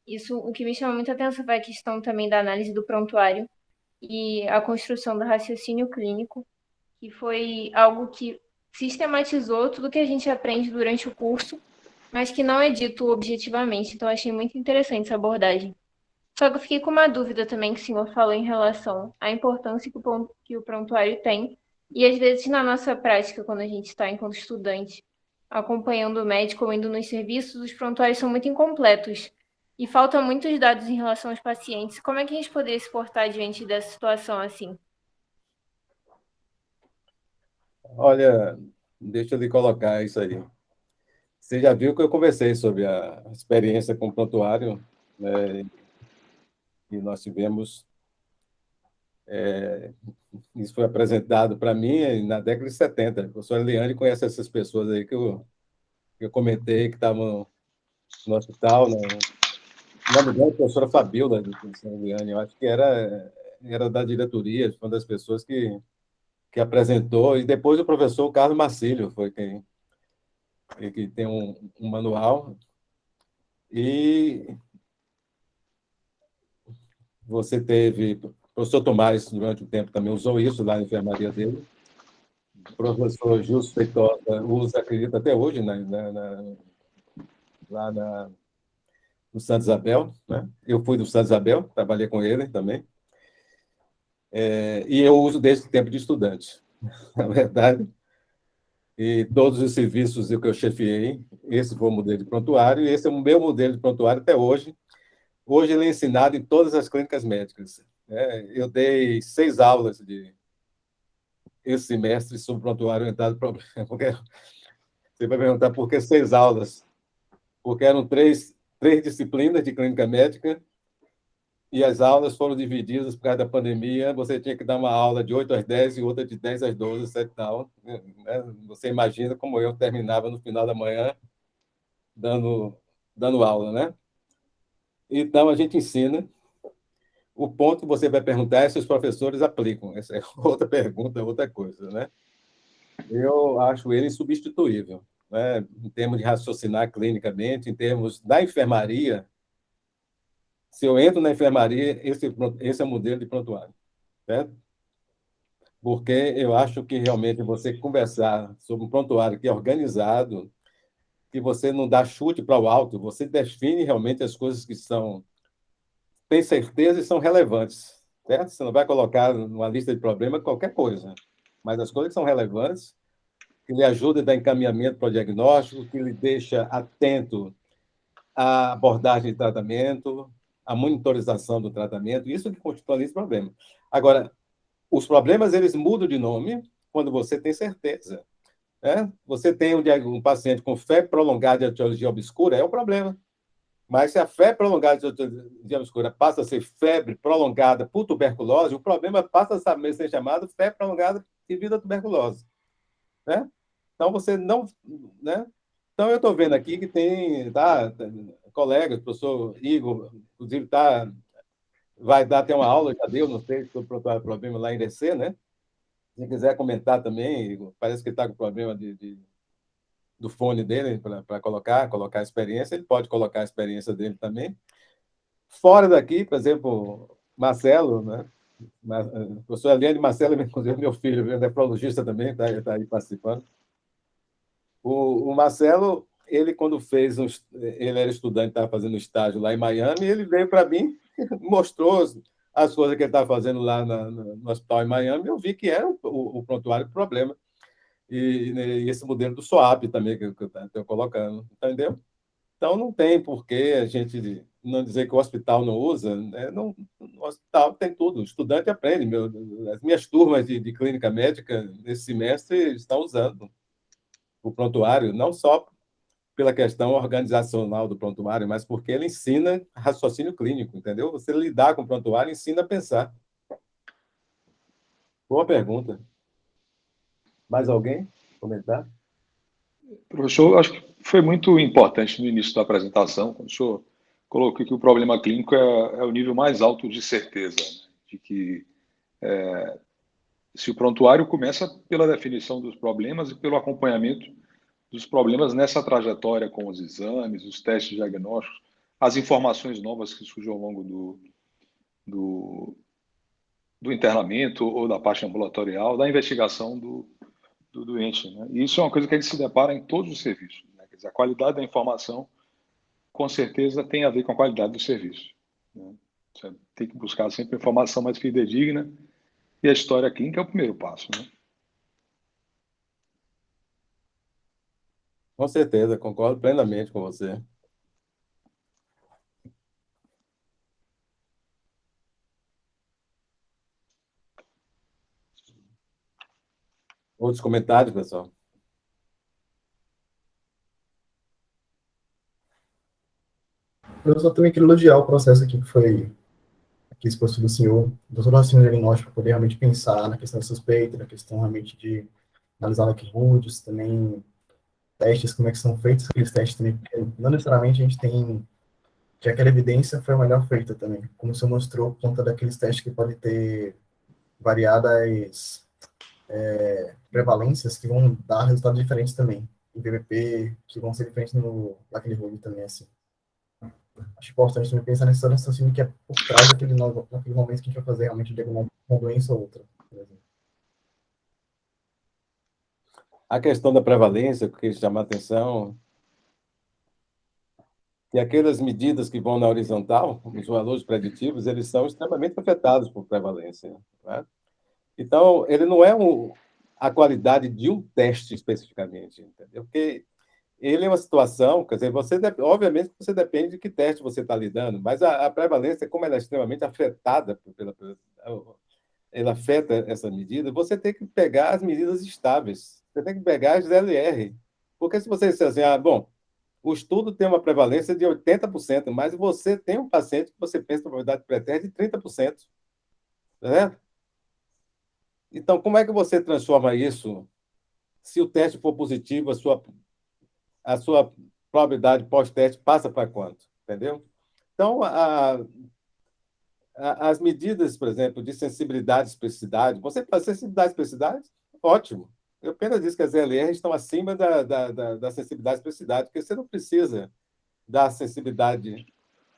Isso, o que me chama muita atenção foi a questão também da análise do prontuário e a construção do raciocínio clínico, que foi algo que sistematizou tudo que a gente aprende durante o curso, mas que não é dito objetivamente. Então, eu achei muito interessante essa abordagem. Só que eu fiquei com uma dúvida também que o senhor falou em relação à importância que o prontuário tem. E às vezes na nossa prática, quando a gente está enquanto estudante, acompanhando o médico ou indo nos serviços, os prontuários são muito incompletos. E faltam muitos dados em relação aos pacientes. Como é que a gente poderia se portar diante dessa situação assim? Olha, deixa eu lhe colocar isso aí. Você já viu que eu conversei sobre a experiência com o prontuário, né, e nós tivemos. Isso foi apresentado para mim na década de 70. A professora Eliane conhece essas pessoas aí que eu comentei, que estavam no hospital. O nome dela é a professora Fabiola, de professora Eliane, eu acho que era da diretoria, foi uma das pessoas que apresentou, e depois o professor Carlos Marcílio foi quem que tem um manual. E você teve. O professor Tomás, durante o tempo, também usou isso lá na enfermaria dele. O professor Justo Feitosa usa, acredito, até hoje, lá no Santa Isabel. Né? Eu fui do Santa Isabel, trabalhei com ele também. E eu uso desde o tempo de estudante, na verdade. E todos os serviços que eu chefiei, esse foi o modelo de prontuário, e esse é o meu modelo de prontuário até hoje. Hoje ele é ensinado em todas as clínicas médicas. Eu dei 6 aulas esse semestre sobre prontuário orientado para problema. Porque você vai perguntar por que 6 aulas? Porque eram três disciplinas de clínica médica e as aulas foram divididas por causa da pandemia. Você tinha que dar uma aula de 8 às 10 e outra de 10 às 12, 7 da aula. Né? Você imagina como eu terminava no final da manhã dando, dando aula, né? Então, a gente ensina. O ponto que você vai perguntar é se os professores aplicam. Essa é outra pergunta, outra coisa, né? Eu acho ele insubstituível, né? Em termos de raciocinar clinicamente, em termos da enfermaria. Se eu entro na enfermaria, esse é o modelo de prontuário, certo? Porque eu acho que realmente você conversar sobre um prontuário que é organizado, que você não dá chute para o alto, você define realmente as coisas que são, tem certeza e são relevantes, certo? Você não vai colocar numa lista de problemas qualquer coisa, mas as coisas que são relevantes, que lhe ajudam a dar encaminhamento para o diagnóstico, que lhe deixa atento à abordagem de tratamento, à monitorização do tratamento, isso que constitui esse problema. Agora, os problemas eles mudam de nome quando você tem certeza. Né? Você tem um paciente com febre prolongada de etiologia obscura, é um problema. Mas se a febre prolongada de etiologia obscura passa a ser febre prolongada por tuberculose, o problema passa a ser chamado febre prolongada devido à tuberculose. Né? Então, você não. Né? Então, eu estou vendo aqui que tem colegas, o professor Igor, inclusive, vai dar até uma aula, já deu, não sei, sobre o problema lá em DC, né? Se quiser comentar também, Igor, parece que está com problema do fone dele para colocar a experiência, ele pode colocar a experiência dele também. Fora daqui, por exemplo, Marcelo, né? O professor Eliane Marcelo, inclusive meu filho, nefrologista também, está aí participando. O Marcelo, ele quando ele era estudante, estava fazendo estágio lá em Miami, ele veio para mim, mostrou as coisas que ele estava fazendo lá no hospital em Miami, eu vi que era o prontuário do problema. E esse modelo do SOAP também que eu estou colocando, entendeu? Então, não tem por que a gente não dizer que o hospital não usa. Né? Não, o hospital tem tudo, o estudante aprende. As minhas turmas de clínica médica nesse semestre estão usando o prontuário, não só pela questão organizacional do prontuário, mas porque ele ensina raciocínio clínico, entendeu? Você lidar com o prontuário ensina a pensar. Boa pergunta. Mais alguém comentar? Professor, acho que foi muito importante no início da apresentação, quando o senhor colocou que o problema clínico é o nível mais alto de certeza, né? De que se o prontuário começa pela definição dos problemas e pelo acompanhamento dos problemas nessa trajetória com os exames, os testes diagnósticos, as informações novas que surgem ao longo do, do internamento ou da parte ambulatorial, da investigação do doente. Né? E isso é uma coisa que a gente se depara em todos os serviços. Né? Quer dizer, a qualidade da informação, com certeza, tem a ver com a qualidade do serviço. Né? Você tem que buscar sempre informação mais fidedigna e a história clínica é o primeiro passo. Né? Com certeza, concordo plenamente com você. Outros comentários, pessoal? Eu só também queria elogiar o processo aqui que foi aqui exposto do senhor, do todo raciocínio diagnóstico, para poder realmente pensar na questão da suspeita, na questão realmente de analisar likelihoods, também testes, como é que são feitos aqueles testes também, porque não necessariamente a gente tem que aquela evidência foi a melhor feita também, como o senhor mostrou, por conta daqueles testes que podem ter variadas prevalências que vão dar resultados diferentes também, em PVP, que vão ser diferentes no likelihood também, assim. Acho importante também pensar nesse raciocínio que é por trás daquele momento que a gente vai fazer realmente o diagnóstico de uma doença ou outra, por exemplo. A questão da prevalência, que chama a atenção, que aquelas medidas que vão na horizontal, os valores preditivos, eles são extremamente afetados por prevalência. Né? Então, ele não é a qualidade de um teste especificamente, entendeu? Porque ele é uma situação, quer dizer, obviamente você depende de que teste você está lidando, mas a prevalência, como ela é extremamente afetada ela afeta essa medida, você tem que pegar as medidas estáveis, você tem que pegar as LR, porque se você disser assim, bom, O estudo tem uma prevalência de 80%, mas você tem um paciente que você pensa na probabilidade pré-teste de 30%. Né? Então, como é que você transforma isso? Se o teste for positivo, a sua probabilidade pós-teste passa para quanto? Entendeu? Então, as medidas, por exemplo, de sensibilidade e especificidade, você faz sensibilidade e especificidade? Ótimo. Eu apenas disse que as LR estão acima da sensibilidade e especificidade, porque você não precisa da sensibilidade,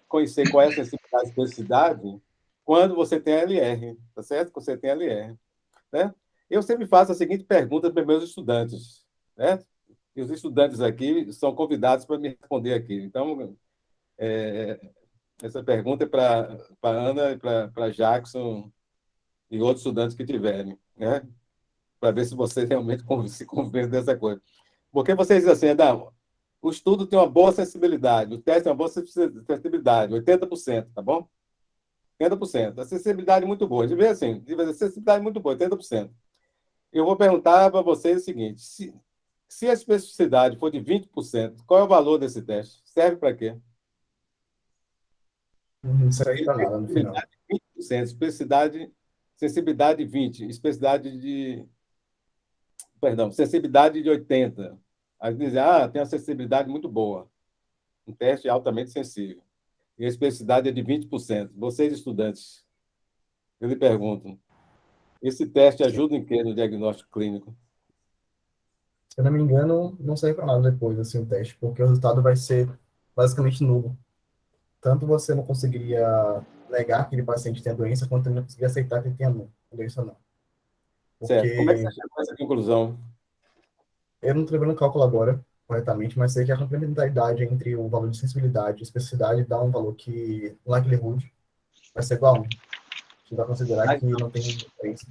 conhecer qual é a sensibilidade e especificidade quando você tem a LR, tá certo? Quando você tem a LR, né? Eu sempre faço a seguinte pergunta para meus estudantes, né? E os estudantes aqui são convidados para me responder aqui. Então, essa pergunta é para a Ana e para Jackson e outros estudantes que tiverem, né? Para ver se você realmente se convence dessa coisa. Porque vocês dizem assim, não, o estudo tem uma boa sensibilidade, o teste tem uma boa sensibilidade, 80%, tá bom? 80%. A sensibilidade é muito boa. De ver assim, a sensibilidade é muito boa, 80%. Eu vou perguntar para vocês o seguinte: se a especificidade for de 20%, qual é o valor desse teste? Serve para quê? Não serve para nada no final. 20%, sensibilidade 20%, especificidade de. Perdão, sensibilidade de 80%. Aí dizem, tem uma sensibilidade muito boa. Um teste altamente sensível. E a especificidade é de 20%. Vocês, estudantes, eu lhe pergunto, esse teste ajuda em quê no diagnóstico clínico? Se eu não me engano, não serve para nada depois, assim, o teste, porque o resultado vai ser basicamente nulo. Tanto você não conseguiria negar que aquele paciente tem a doença, quanto ele não conseguiria aceitar que ele tenha a doença ou não. Certo. Como é que você Porque chegou a essa conclusão? eu não estou lembrando o cálculo agora, corretamente, mas sei que a complementaridade entre o valor de sensibilidade e especificidade dá um valor que, o likelihood, vai ser igual a 1. Que vai considerar Ah, que não tem diferença.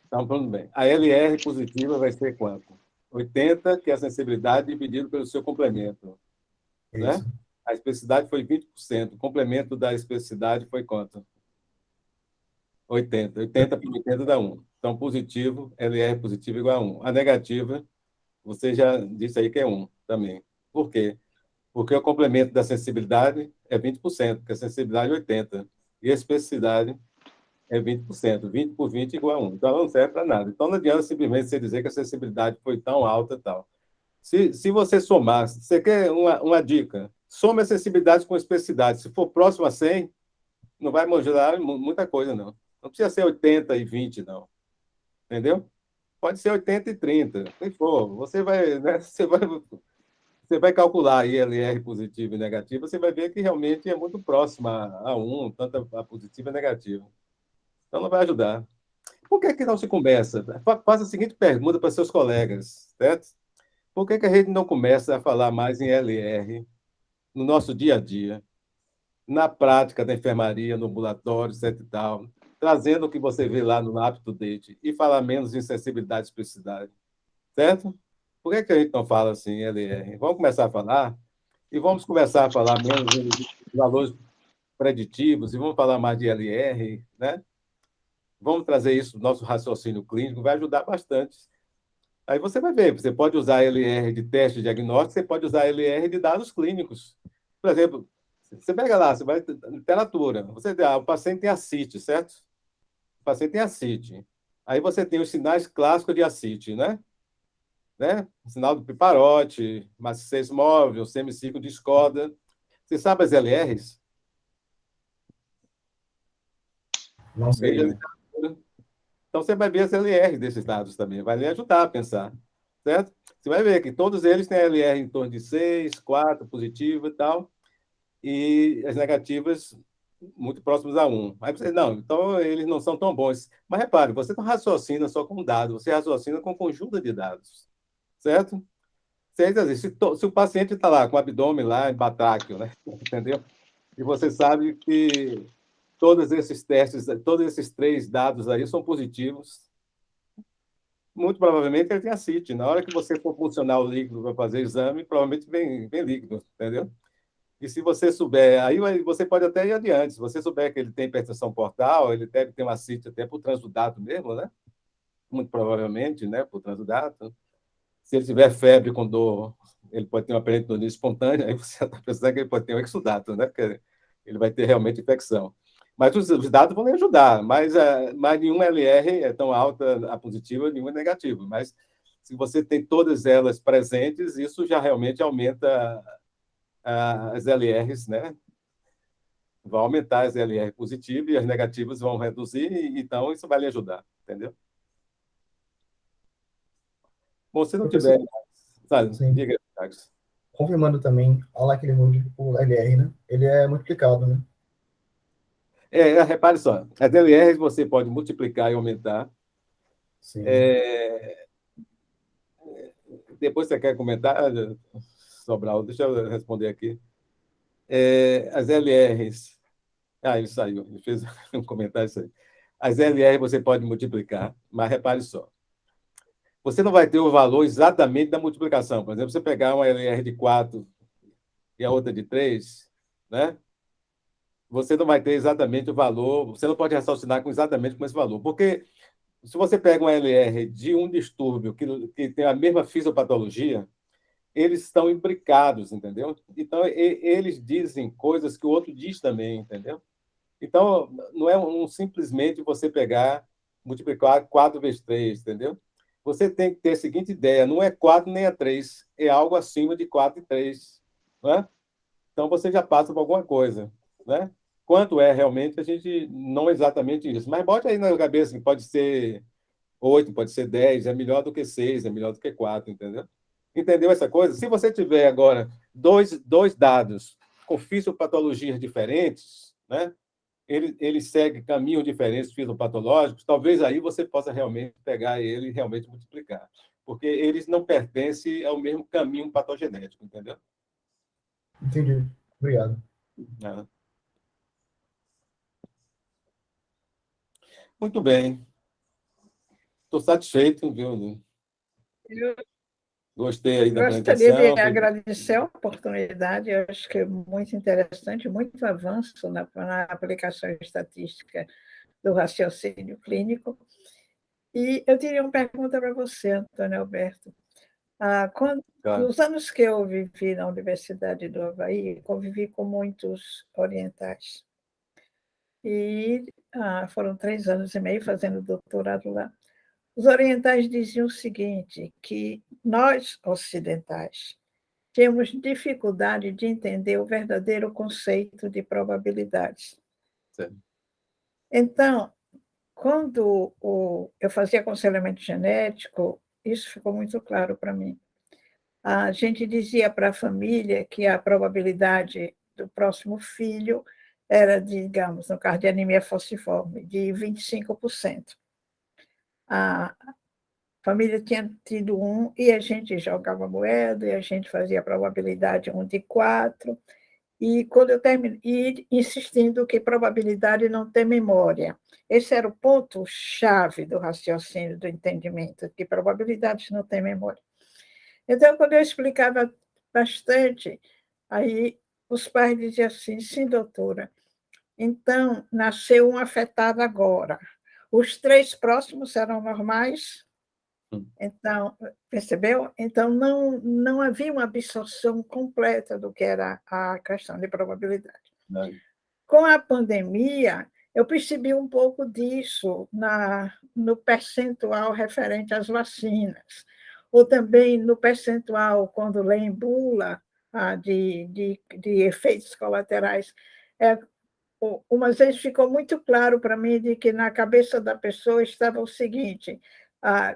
então, tudo bem. A LR positiva vai ser quanto? 80, que é a sensibilidade, dividido pelo seu complemento, né? Isso. A especificidade foi 20%. O complemento da especificidade foi quanto? 80. 80 por 80 dá 1. Então, positivo, LR positivo igual a 1. A negativa, você já disse aí que é 1 também. Por quê? Porque o complemento da sensibilidade é 20%, porque a sensibilidade é 80%. E a especificidade é 20%. 20 por 20 igual a 1. Então, ela não serve para nada. Então, não adianta simplesmente você dizer que a sensibilidade foi tão alta e tal. Se você somar, você quer uma dica, some a sensibilidade com especificidade. Se for próximo a 100, não vai mudar muita coisa, não. Não precisa ser 80 e 20, não. Entendeu? Pode ser 80 e 30. Se for, você vai, né, você vai calcular a ILR positiva e negativa, você vai ver que realmente é muito próxima a 1, tanto a positiva e a negativa. Então, não vai ajudar. Por que não se começa? Faça a seguinte pergunta para seus colegas, certo? Por que a gente não começa a falar mais em LR no nosso dia a dia, na prática da enfermaria, no ambulatório, etc. e tal, trazendo o que você vê lá no UpToDate e falar menos em sensibilidade e especificidade, certo? Por que a gente não fala assim em LR? Vamos começar a falar e vamos começar a falar menos em valores preditivos e vamos falar mais de LR, né? Vamos trazer isso no nosso raciocínio clínico, vai ajudar bastante. Aí você vai ver, você pode usar LR de teste diagnóstico, você pode usar LR de dados clínicos. Por exemplo, você pega lá, você vai literatura, o paciente tem ascite, certo? O paciente tem ascite. Aí você tem os sinais clássicos de ascite, né? O sinal do piparote, maciez móvel, semiciclo de Skoda. Você sabe as LRs? Não sei, Veja a não. literatura. Então, você vai ver as LR desses dados também, vai lhe ajudar a pensar, certo? Você vai ver que todos eles têm LR em torno de 6, 4, positiva e tal, e as negativas muito próximas a 1. Aí você, não, então eles não são tão bons. Mas repare, você não raciocina só com dados, você raciocina com conjunto de dados, certo? Se o paciente está lá com o abdômen lá em batráquio, né? Entendeu? E você sabe que todos esses testes, todos esses 3 dados aí são positivos, muito provavelmente ele tem ascite. Na hora que você for funcionar o líquido para fazer exame, provavelmente vem líquido, entendeu? E se você souber, aí você pode até ir adiante. Se você souber que ele tem hipertensão portal, ele deve ter uma ascite até por transudato mesmo, né? Muito provavelmente, né? Por transudato. Se ele tiver febre com dor ele pode ter uma peritonitis espontânea, aí você está pensando que ele pode ter um exudato, né? Porque ele vai ter realmente infecção. Mas os dados vão lhe ajudar, mas nenhum LR é tão alta a positiva, nenhum é negativo. Mas se você tem todas elas presentes, isso já realmente aumenta as LRs, né? Vai aumentar as LR positivas e as negativas vão reduzir, então isso vai lhe ajudar, entendeu? Bom, se não tiver, Professor, sabe, sim. diga, Carlos. Confirmando também, a likelihood, o LR, né? Ele é multiplicado, né? Repare só, as LRs você pode multiplicar e aumentar. Sim. Depois você quer comentar, Sobral? Deixa eu responder aqui. As LRs. Ele saiu, ele fez um comentário isso aí. As LRs você pode multiplicar, mas repare só. Você não vai ter o valor exatamente da multiplicação. Por exemplo, você pegar uma LR de 4 e a outra de 3, né? Você não vai ter exatamente o valor, você não pode raciocinar exatamente com esse valor, porque se você pega uma LR de um distúrbio que tem a mesma fisiopatologia, eles estão imbricados, entendeu? Então, eles dizem coisas que o outro diz também, entendeu? Então, não é simplesmente você pegar, multiplicar 4 vezes 3, entendeu? Você tem que ter a seguinte ideia, não é 4 nem é 3, é algo acima de 4 e 3, não é? Então, você já passa por alguma coisa, né? Quanto é realmente, a gente não é exatamente isso, mas bote aí na cabeça que pode ser 8, pode ser 10, é melhor do que 6, é melhor do que 4, entendeu? Entendeu essa coisa? Se você tiver agora dois dados com fisiopatologias diferentes, né? Ele segue caminhos diferentes fisiopatológicos, talvez aí você possa realmente pegar ele e realmente multiplicar, porque eles não pertencem ao mesmo caminho patogenético, entendeu? Entendi. Obrigado. É. Muito bem. Estou satisfeito, viu? Eu Gostei aí da gostaria de apresentação. agradecer a oportunidade, eu acho que é muito interessante, muito avanço na aplicação estatística do raciocínio clínico. E eu teria uma pergunta para você, Antônio Alberto. Claro. Nos anos que eu vivi na Universidade do Havaí, convivi com muitos orientais. E foram 3 anos e meio fazendo doutorado lá. Os orientais diziam o seguinte, que nós, ocidentais, temos dificuldade de entender o verdadeiro conceito de probabilidades. Certo. Então, quando eu fazia aconselhamento genético, isso ficou muito claro para mim. A gente dizia para a família que a probabilidade do próximo filho era, digamos, no caso de anemia falciforme, de 25%. A família tinha tido um e a gente jogava moeda e a gente fazia a probabilidade 1 de 4. E quando eu terminei, e insistindo que probabilidade não tem memória. Esse era o ponto-chave do raciocínio, do entendimento, que probabilidades não têm memória. Então, quando eu explicava bastante, aí os pais diziam assim, sim, doutora, então nasceu um afetado agora. Os 3 próximos serão normais? Então, percebeu? Então, não havia uma absorção completa do que era a questão de probabilidade. Com a pandemia, eu percebi um pouco disso no percentual referente às vacinas, ou também no percentual, quando lê em bula, de efeitos colaterais. Umas vezes ficou muito claro para mim de que na cabeça da pessoa estava o seguinte,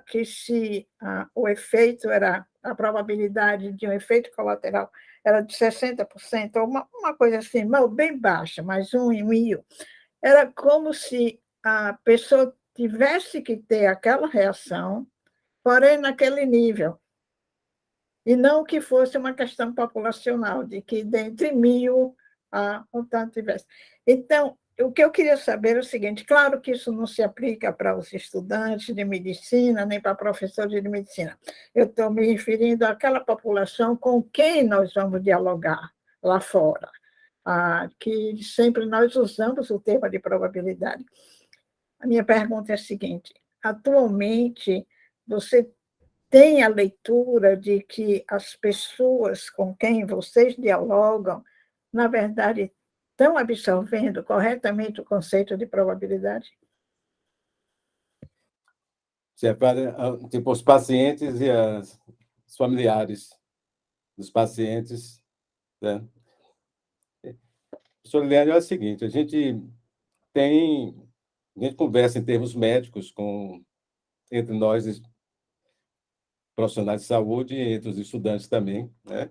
que se o efeito era, a probabilidade de um efeito colateral era de 60%, ou uma coisa assim, bem baixa, mais 1 em 1.000, era como se a pessoa tivesse que ter aquela reação, porém naquele nível, e não que fosse uma questão populacional, de que dentre 1.000, um tanto tivesse. Então, o que eu queria saber é o seguinte, claro que isso não se aplica para os estudantes de medicina, nem para professores de medicina. Eu estou me referindo àquela população com quem nós vamos dialogar lá fora, que sempre nós usamos o termo de probabilidade. A minha pergunta é a seguinte, atualmente, você tem a leitura de que as pessoas com quem vocês dialogam, na verdade, estão absorvendo corretamente o conceito de probabilidade? Tipo, os pacientes e os familiares dos pacientes, né? Professor Liliane, é o seguinte, a gente conversa em termos médicos entre nós, profissionais de saúde, e entre os estudantes também, né?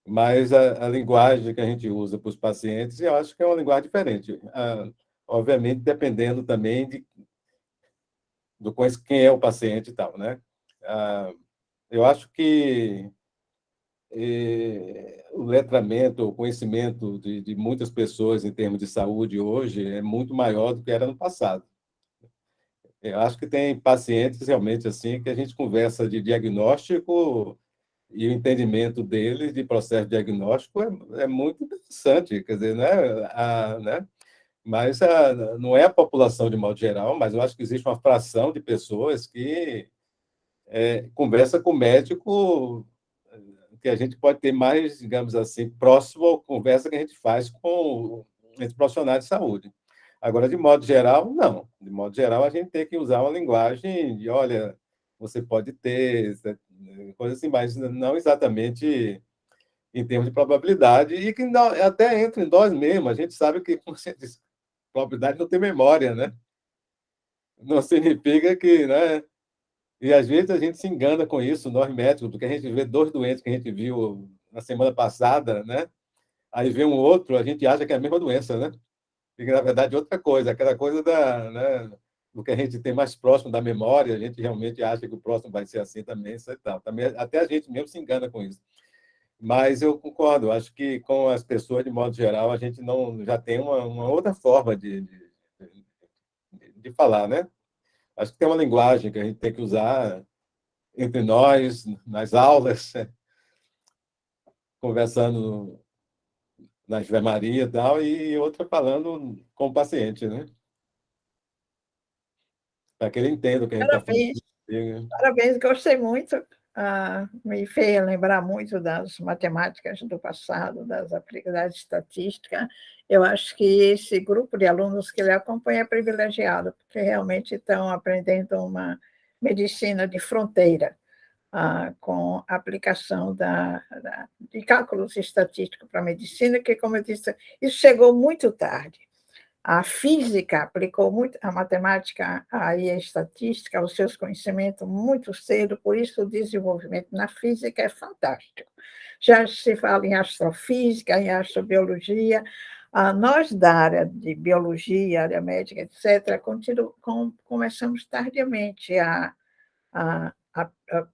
Mas a linguagem que a gente usa para os pacientes, eu acho que é uma linguagem diferente. Obviamente, dependendo também do quem é o paciente e tal, né? Eu acho que o letramento, o conhecimento de muitas pessoas em termos de saúde hoje é muito maior do que era no passado. Eu acho que tem pacientes realmente assim que a gente conversa de diagnóstico e o entendimento deles de processo diagnóstico é muito interessante, quer dizer, né? Mas não é a população de modo geral, mas eu acho que existe uma fração de pessoas que conversa com o médico que a gente pode ter mais, digamos assim, próximo à conversa que a gente faz com os profissionais de saúde. Agora, de modo geral, não. De modo geral, a gente tem que usar uma linguagem de, olha, você pode ter, coisa assim, mas não exatamente em termos de probabilidade, e que até entre nós mesmos, a gente sabe que, como você disse, probabilidade não tem memória, né? Não significa que, né? E às vezes a gente se engana com isso, nós médicos, porque a gente vê dois doentes que a gente viu na semana passada, né? Aí vê um outro, a gente acha que é a mesma doença, né? E na verdade é outra coisa, aquela coisa né, do que a gente tem mais próximo da memória, a gente realmente acha que o próximo vai ser assim também, isso e tal. Também, até a gente mesmo se engana com isso. Mas eu concordo, acho que com as pessoas, de modo geral, a gente não já tem uma outra forma de falar, né? Acho que tem uma linguagem que a gente tem que usar entre nós, nas aulas, conversando na Ave Maria e tal, e outra falando com o paciente, né? Para que ele entenda o que a gente está falando. Parabéns, parabéns, gostei muito. Me fez lembrar muito das matemáticas do passado, das aplicações estatísticas. Eu acho que esse grupo de alunos que ele acompanha é privilegiado, porque realmente estão aprendendo uma medicina de fronteira, com a aplicação de cálculos estatísticos para a medicina, que, como eu disse, isso chegou muito tarde. A física aplicou muito a matemática e a estatística, os seus conhecimentos muito cedo, por isso o desenvolvimento na física é fantástico. Já se fala em astrofísica, em astrobiologia. Nós, da área de biologia, área médica, etc., começamos tardiamente a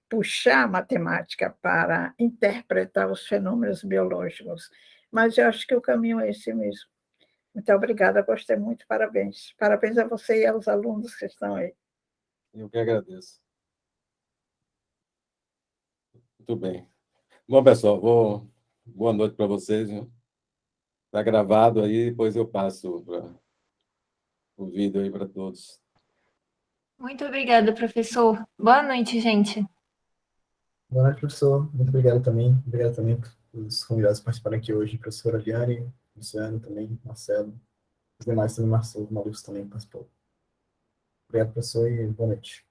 puxar a matemática para interpretar os fenômenos biológicos. Mas eu acho que o caminho é esse mesmo. Muito obrigada, gostei muito, parabéns. Parabéns a você e aos alunos que estão aí. Eu que agradeço. Muito bem. Bom, pessoal, boa noite para vocês. Está gravado aí, depois eu passo o vídeo aí para todos. Muito obrigada, professor. Boa noite, gente. Boa noite, professor. Muito obrigado também. Obrigado também pelos convidados que participaram aqui hoje, professora Liane, Luciano também, Marcelo, os demais também, Marcelo, Maurício também participou. Obrigado, professor, e boa noite.